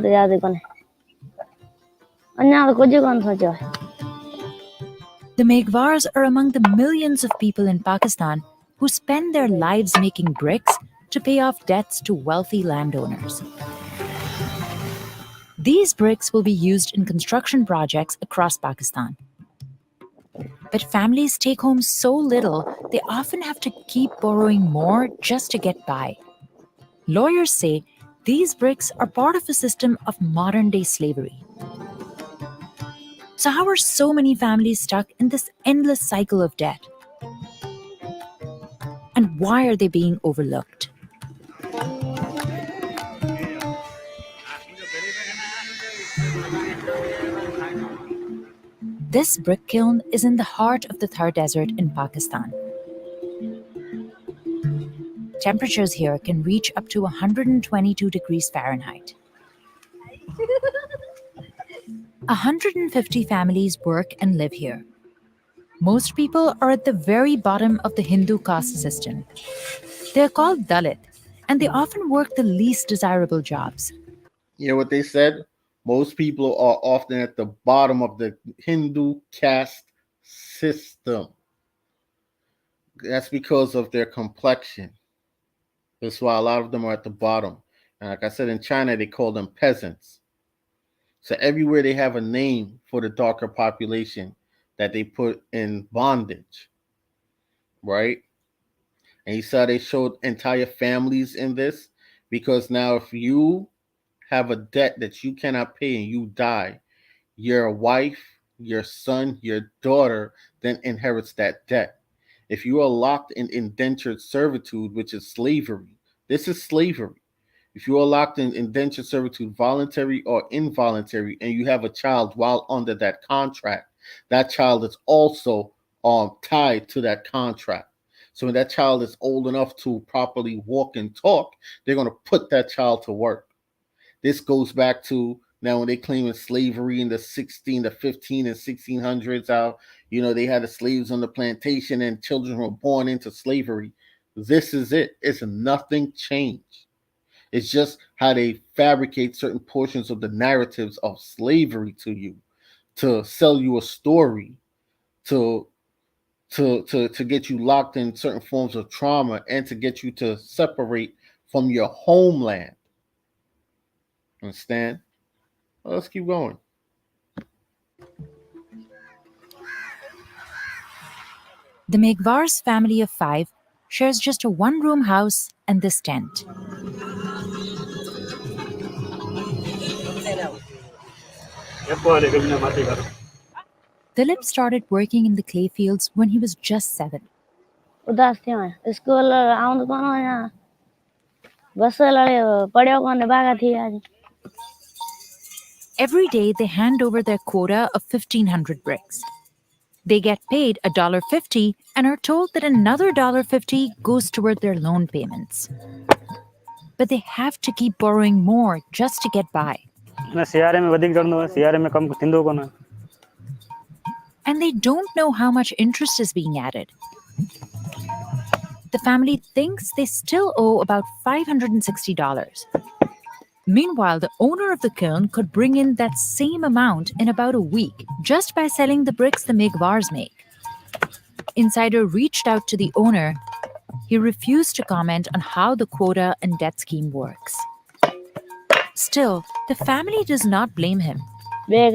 The Meghwars are among the millions of people in Pakistan who spend their lives making bricks to pay off debts to wealthy landowners. These bricks will be used in construction projects across Pakistan. But families take home so little, they often have to keep borrowing more just to get by. Lawyers say these bricks are part of a system of modern day slavery. So, how are so many families stuck in this endless cycle of debt? And why are they being overlooked? This brick kiln is in the heart of the Thar Desert in Pakistan. Temperatures here can reach up to 122 degrees Fahrenheit. 150 families work and live here. Most people are at the very bottom of the Hindu caste system. They're called Dalit, and they often work the least desirable jobs. You know what they said? Most people are often at the bottom of the Hindu caste system. That's because of their complexion. That's why a lot of them are at the bottom. And like I said, in China, they call them peasants. So everywhere they have a name for the darker population that they put in bondage, right? And you saw they showed entire families in this because now if you have a debt that you cannot pay and you die, your wife, your son, your daughter then inherits that debt. If you are locked in indentured servitude, which is slavery, this is slavery. If you are locked in indentured servitude, voluntary or involuntary, and you have a child while under that contract, that child is also tied to that contract. So when that child is old enough to properly walk and talk, they're going to put that child to work. This goes back to now when they claim in slavery in the 16, the 15 and 1600s, how, they had the slaves on the plantation and children were born into slavery. This is it. It's nothing changed. It's just how they fabricate certain portions of the narratives of slavery to you, to sell you a story, to to get you locked in certain forms of trauma, and to get you to separate from your homeland. Understand? Well, let's keep going. The Megwar's family of 5 shares just a one-room house and this tent. Dilip started working in the clay fields when he was just 7. उदास थियो school आउँनु पनि यहाँ बस लड्यो पढ्यो गर्ने बागा थिए आज Every day they hand over their quota of 1,500 bricks. They get paid $1.50 and are told that another $1.50 goes toward their loan payments. But they have to keep borrowing more just to get by. And they don't know how much interest is being added. The family thinks they still owe about $560. Meanwhile, the owner of the kiln could bring in that same amount in about a week just by selling the bricks the Megwars make. Insider reached out to the owner. He refused to comment on how the quota and debt scheme works. Still, the family does not blame him. For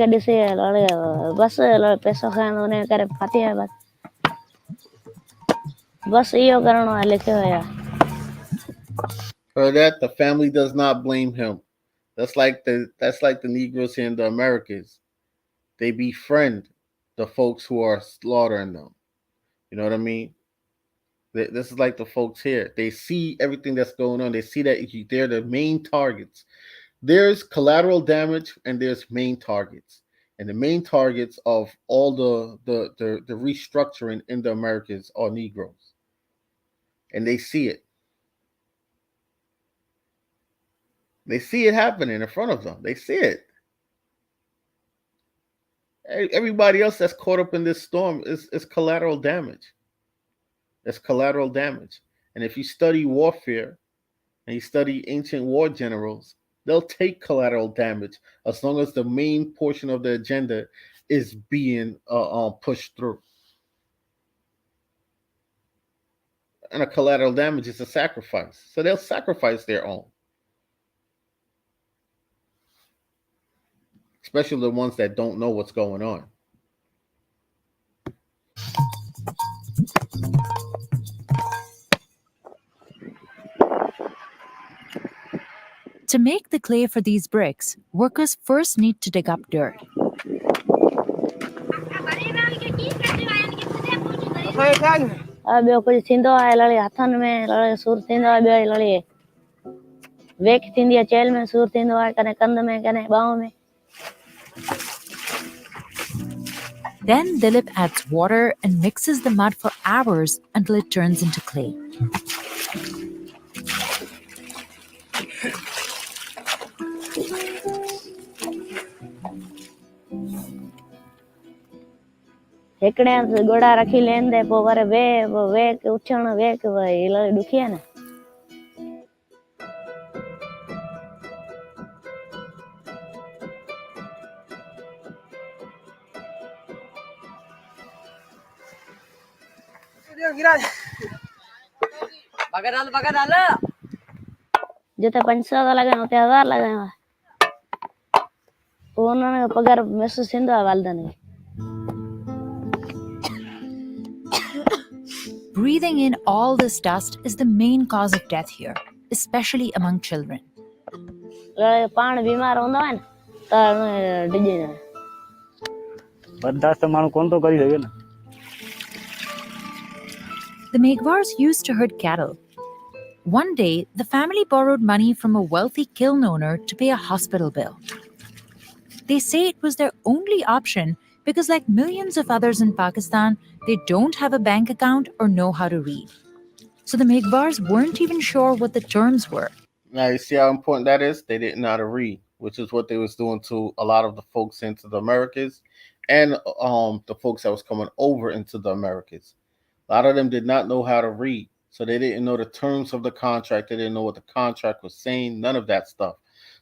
that, the family does not blame him. That's like the Negroes here in the Americas. They befriend the folks who are slaughtering them. You know what I mean? This is like the folks here. They see everything that's going on. They see that they're the main targets. There's collateral damage and there's main targets. And the main targets of all the restructuring in the Americas are Negroes. And they see it. They see it happening in front of them. They see it. Everybody else that's caught up in this storm is collateral damage. That's collateral damage. And if you study warfare and you study ancient war generals, they'll take collateral damage as long as the main portion of the agenda is being pushed through. And a collateral damage is a sacrifice. So they'll sacrifice their own. especially the ones that don't know what's going on. To make the clay for these bricks, workers first need to dig up dirt. ॿियो कुझु थींदो आहे लड़ी हथनि में लड़ी सूर थींदो आहे ॿियो लड़ी वेख थींदी आहे चेल में सूर थींदो आहे कॾहिं कंध में कॾहिं ॿांह में. Then Dilip adds water and mixes the mud for hours until it turns into clay. हिकिड़े हंधि गोड़ा रखी लेंदे पोइ वरी वे उछण वे लड़ी ॾुखी आहे न. जिते 500 था लॻनि उते 1000 लॻायो. पोइ उन्हनि खे पघार महसूसु थींदो आहे वालदनि खे. Breathing in all this dust is the main cause of death here, especially among children. पाण बीमार हूंदो आहे न त डिॼे न. बर्दाश्त त माण्हू कोन थो करे सघे न. The Megwars used to herd cattle. One day, the family borrowed money from a wealthy kiln owner to pay a hospital bill. They say it was their only option because, like millions of others in Pakistan, they don't have a bank account or know how to read. So the Megwars weren't even sure what the terms were. Now, you see how important that is? They didn't know how to read, which is what they was doing to a lot of the folks into the Americas and the folks that was coming over into the Americas. A lot of them did not know how to read. So they didn't know the terms of the contract. They didn't know what the contract was saying, none of that stuff.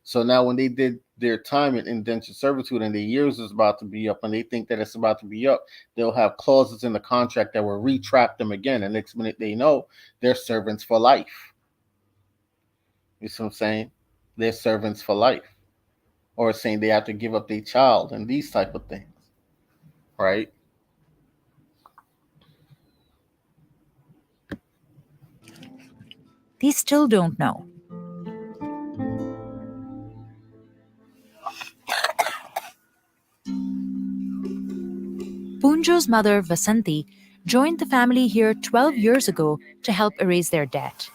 So now when they did their time in indentured servitude and their years is about to be up and they think that it's about to be up, they'll have clauses in the contract that will re-trap them again. And next minute they know they're servants for life. You see what I'm saying? They're servants for life. Or saying they have to give up their child and these type of things. Right? They still don't know. Punjo's mother, Vasanti, joined the family here 12 years ago to help erase their debt.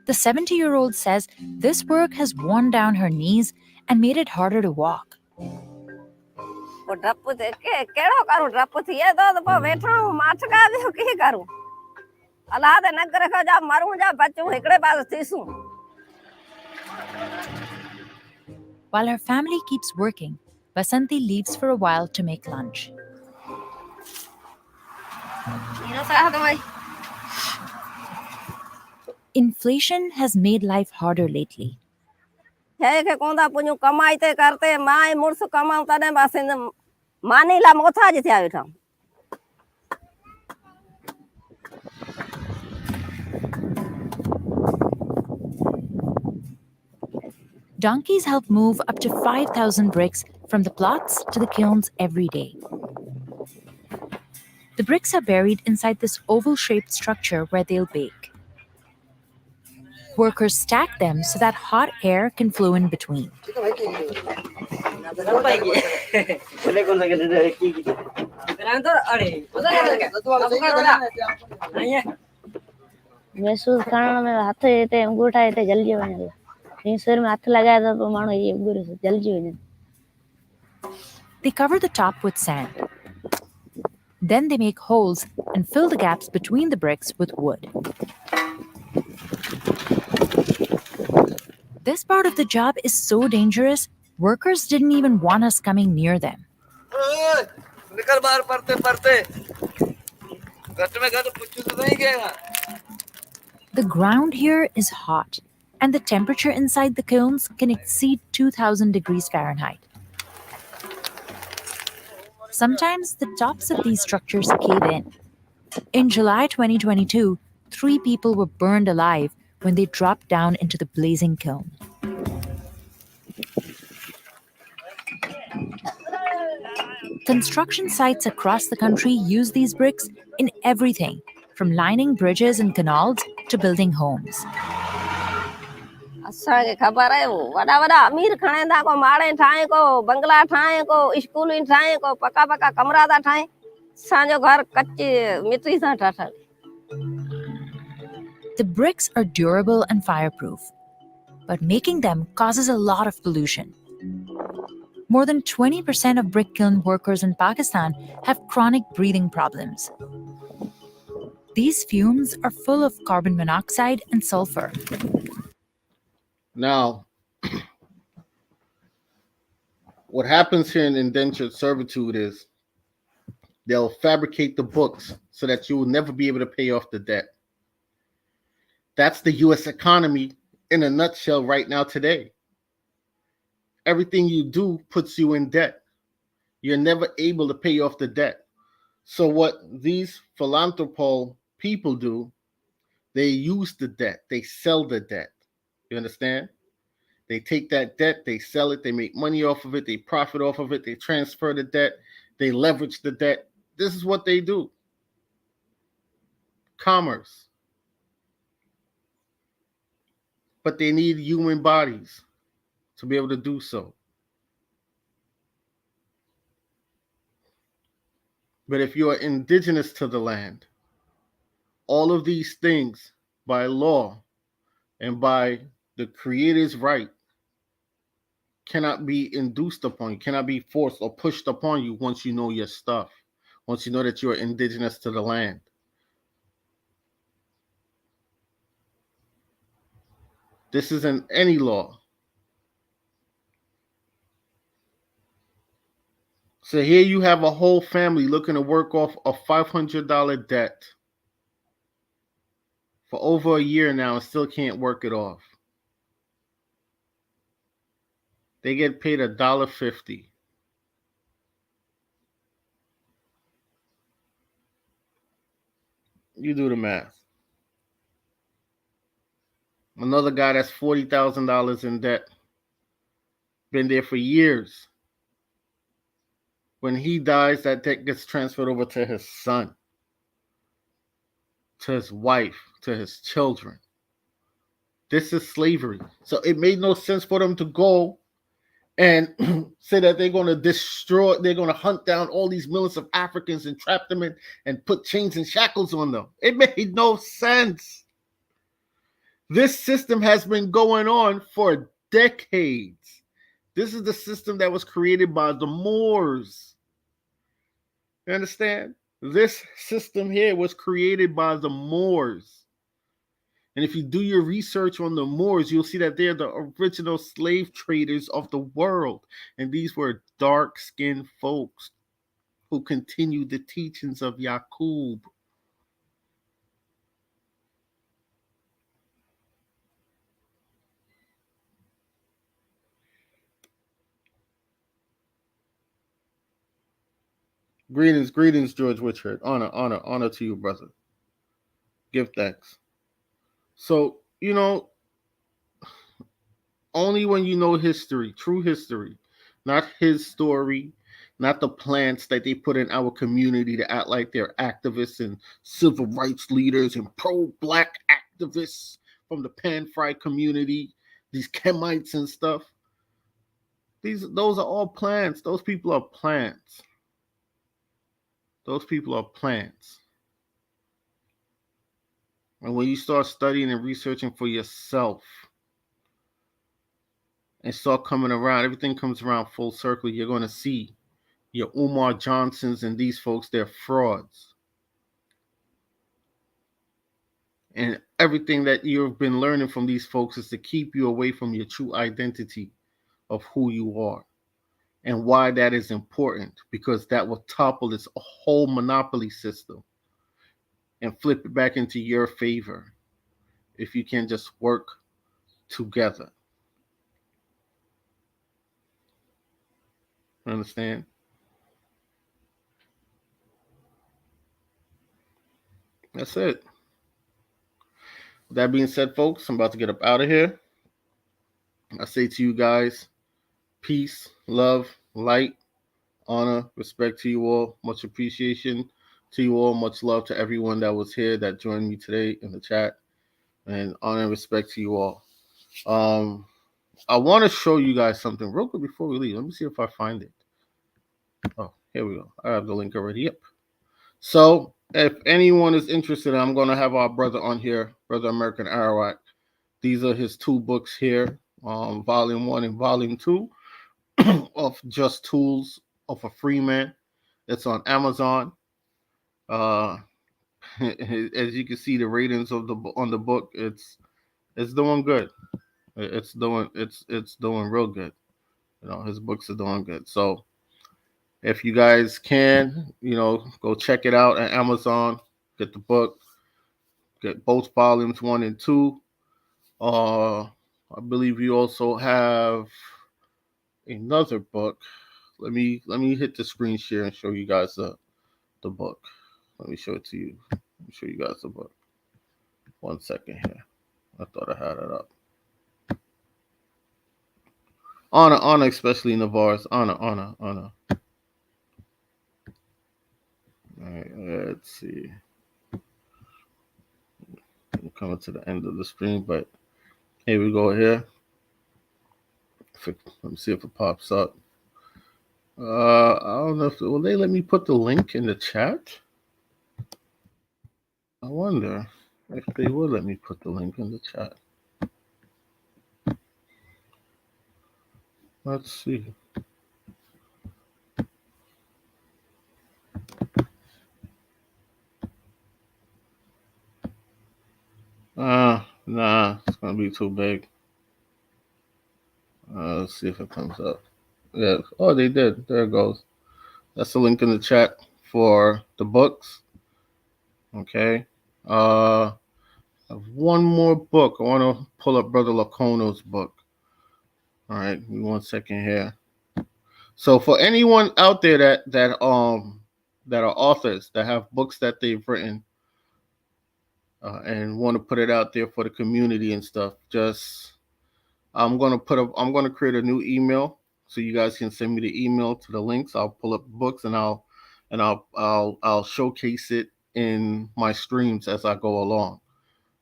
The 70-year-old says this work has worn down her knees and made it harder to walk. While her family keeps working, Vasanti leaves for a while to make lunch. Inflation has made life harder lately. Donkeys help move up to 5,000 bricks from the plots to the kilns every day. The bricks are buried inside this oval-shaped structure where they'll bake. Workers stack them so that hot air can flow in between. महसूस करण में हथ हिते अंगूठा हिते जलिजी वञनि हीअं सिर में हथ लॻाए त पोइ माण्हू इहे अंगूर जलिजी वञनि. They cover the top with sand. Then they make holes and fill the gaps between the bricks with wood. This part of the job is so dangerous, workers didn't even want us coming near them. The ground here is hot, and the temperature inside the kilns can exceed 2,000 degrees Fahrenheit. Sometimes the tops of these structures cave in. In July 2022, 3 people were burned alive when they dropped down into the blazing kiln. Construction sites across the country use these bricks in everything, from lining bridges and canals to building homes. असांखे ख़बर आहे वॾा वॾा अमीर खणनि था को माड़े ठाहे को बंगला ठाहे को स्कूल ठाहे को पका पका कमरा था ठाहे असांजो घर कच्चे मिट्टी सां ठाठल. The bricks are durable and fireproof, but making them causes a lot of pollution. More than 20% of brick kiln workers in Pakistan have chronic breathing problems. These fumes are full of carbon monoxide and sulfur. Now, what happens here in indentured servitude is they'll fabricate the books so that you will never be able to pay off the debt. That's the U.S. economy in a nutshell right now today. Everything you do puts you in debt. You're never able to pay off the debt. So what these philanthropo people do, they use the debt. They sell the debt. You understand? They take that debt, they sell it, they make money off of it, they profit off of it, they transfer the debt, they leverage the debt. This is what they do. Commerce. But they need human bodies to be able to do so. But if you are indigenous to the land, all of these things by law and by the Creator's right cannot be induced upon you, cannot be forced or pushed upon you once you know your stuff, once you know that you are indigenous to the land. This isn't any law. So here you have a whole family looking to work off a $500 debt for over a year now and still can't work it off. They get paid $1.50. You do the math. Another guy that's $40,000 in debt, been there for years. When he dies, that debt gets transferred over to his son, to his wife, to his children. This is slavery. So it made no sense for them to go and say that they're going to destroy, they're going to hunt down all these millions of Africans and trap them in and put chains and shackles on them. It made no sense. This system has been going on for decades. This is the system that was created by the Moors. You understand? This system here was created by the Moors. And if you do your research on the Moors, you'll see that they're the original slave traders of the world. And these were dark-skinned folks who continued the teachings of Yaqub. Greetings, George Richard. Honor to you, brother. Give thanks. So, only when you know history, true history, not his story, not the plants that they put in our community to act like they're activists and civil rights leaders and pro-black activists from the pan-fry community, these Kemites and stuff. Those are all plants. Those people are plants. Those people are plants. And when you start studying and researching for yourself and start coming around, everything comes around full circle. You're going to see your Umar Johnsons and these folks, they're frauds. And everything that you've been learning from these folks is to keep you away from your true identity of who you are. And why that is important, because that will topple this whole monopoly system and flip it back into your favor if you can just work together. Understand? That's it. With that being said, folks, I'm about to get up out of here. I say to you guys, peace, love, light, honor, respect to you all. Much appreciation to you all. Much love to everyone that was here that joined me today in the chat. And honor and respect to you all. I want to show you guys something real quick before we leave. Let me see if I find it. Oh, here we go. I have the link already up. So if anyone is interested, I'm going to have our brother on here, Brother American Arawak. These are his two books here, Volume 1 and Volume 2 of Just Tools of a Free Man. It's on Amazon. As you can see, the ratings of on the book, it's doing good. It's doing real good. You know, his books are doing good. So if you guys can, go check it out at Amazon. Get the book. Get both volumes 1 and 2. I believe you also have another book. Let me hit the screen share and show you guys the book. Let me show it to you. Let me show you guys the book. 1 second here. I thought I had it up. Honor, especially Navarre's. Honor. All right, let's see. I'm coming to the end of the screen, but here we go here. Let me see if it pops up. I don't know will they let me put the link in the chat? I wonder if they will let me put the link in the chat. Let's see. Nah, it's gonna be too big. Let's see if it comes up. Yeah. Oh, they did. There it goes. That's the link in the chat for the books. Okay. I have one more book. I want to pull up Brother Lacono's book. All right, give me 1 second here. So for anyone out there that are authors that have books that they've written and want to put it out there for the community and stuff, I'm gonna create a new email so you guys can send me the email to the links. I'll pull up books and I'll showcase it in my streams as I go along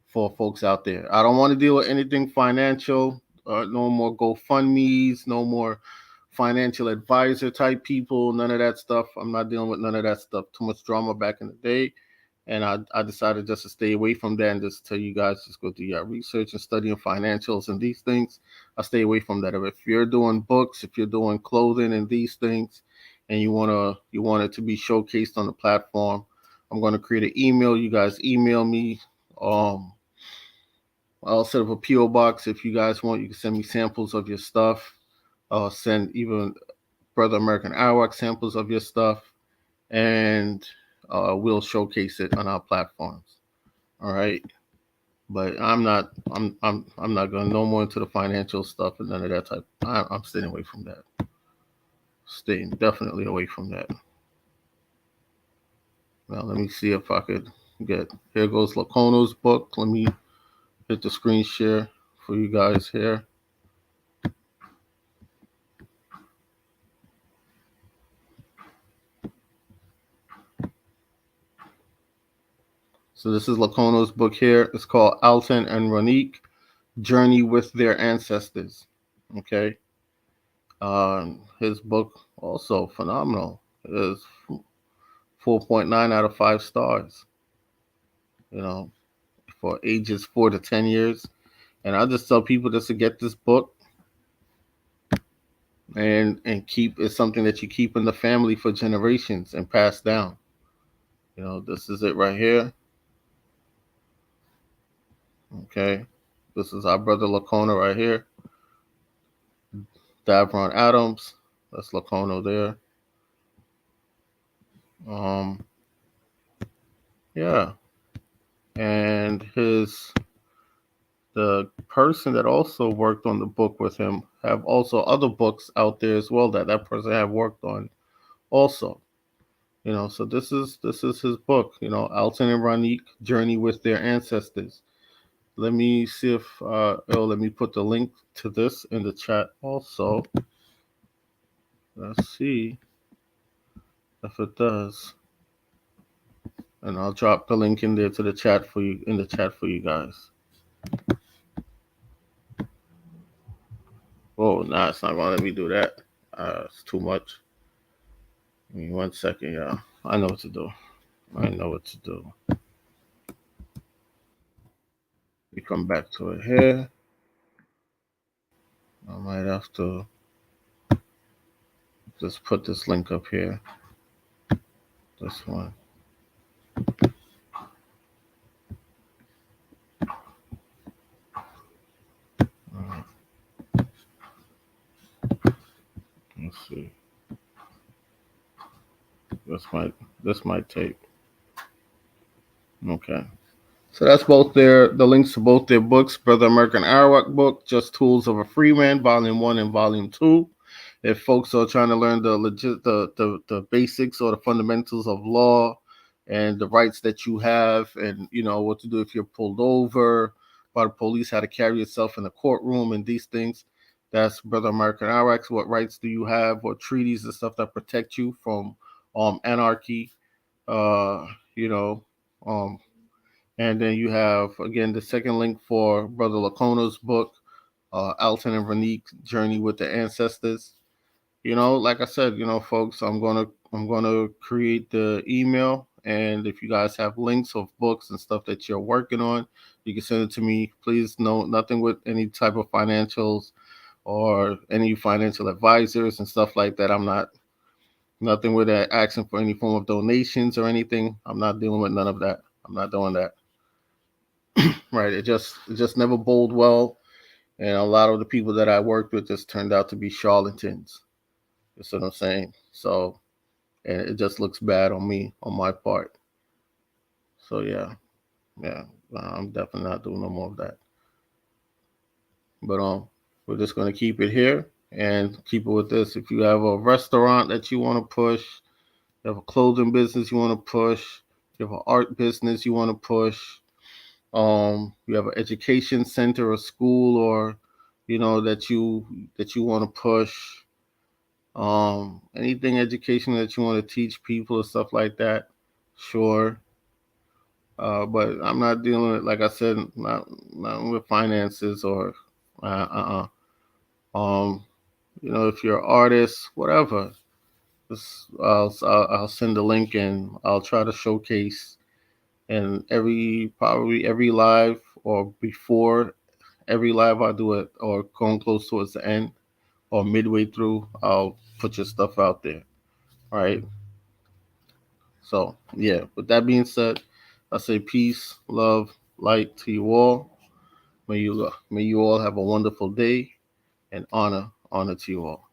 for folks out there. I don't want to deal with anything financial. No more GoFundMe's, no more financial advisor type people, none of that stuff. I'm not dealing with none of that stuff. Too much drama back in the day. And I decided just to stay away from that and just tell you guys, just go do your research and studying financials and these things. I stay away from that. If you're doing books, if you're doing clothing and these things, and you want it to be showcased on the platform, I'm going to create an email. You guys email me. I'll set up a PO box. If you guys want, you can send me samples of your stuff. Send even Brother American Arawak samples of your stuff, and we'll showcase it on our platforms. All right, but I'm not going no more into the financial stuff and none of that type. I'm staying away from that. Staying definitely away from that. Now let me see if I could get. Here goes Lacono's book. Let me hit the screen share for you guys here. So this is Lacono's book here. It's called Alton and Ronique, Journey with Their Ancestors. Okay. His book also phenomenal. It is 4.9 out of 5 stars. For ages 4 to 10 years. And I just tell people just to get this book and keep it's something that you keep in the family for generations and pass down. This is it right here. Okay. This is our brother Lacono right here. Davron Adams. That's Lacono there. Yeah. And his the person that also worked on the book with him have also other books out there as well that person have worked on also. So this is his book. Alton and Ronique Journey with Their Ancestors. Let me see if let me put the link to this in the chat also. Let's see if it does. And I'll drop the link in there to the chat for you guys. Oh, nah, it's not gonna let me do that. It's too much. Give me 1 second, y'all. I know what to do. We come back to it here. I might have to just put this link up here. This one. Let's see. This might take. Okay. So that's the links to both their books, Brother American Arawak book, Just Tools of a Free Man, Volume 1 and Volume 2. If folks are trying to learn the basics or the fundamentals of law and the rights that you have, and what to do if you're pulled over by the police, how to carry yourself in the courtroom, and these things, that's Brother American Arawak. What rights do you have, or treaties and stuff that protect you from anarchy, and then you have, again, the second link for Brother Lacona's book, Alton and Ronique Journey with the Ancestors. Like I said, folks, I'm gonna create the email, and if you guys have links of books and stuff that you're working on, you can send it to me. Please, nothing with any type of financials or any financial advisors and stuff like that. I'm not nothing with that asking for any form of donations or anything. I'm not dealing with none of that. I'm not doing that. Right? It just never bowled well, and a lot of the people that I worked with just turned out to be charlatans. You see what I'm saying? So, and it just looks bad on me, on my part. So yeah, I'm definitely not doing no more of that. But we're just gonna keep it here and keep it with this. If you have a restaurant that you want to push, you have a clothing business you want to push, you have an art business you want to push, you have an education center or school, or that you want to push, anything education that you want to teach people or stuff like that, sure. But I'm not dealing with, like I said, not with finances or if you're an artist, whatever, I'll send a link, and I'll try to showcase. And probably every live, or before every live, I'll do it, or going close towards the end or midway through, I'll put your stuff out there. All right. So yeah, with that being said, I say peace, love, light to you all. May you all have a wonderful day, and honor to you all.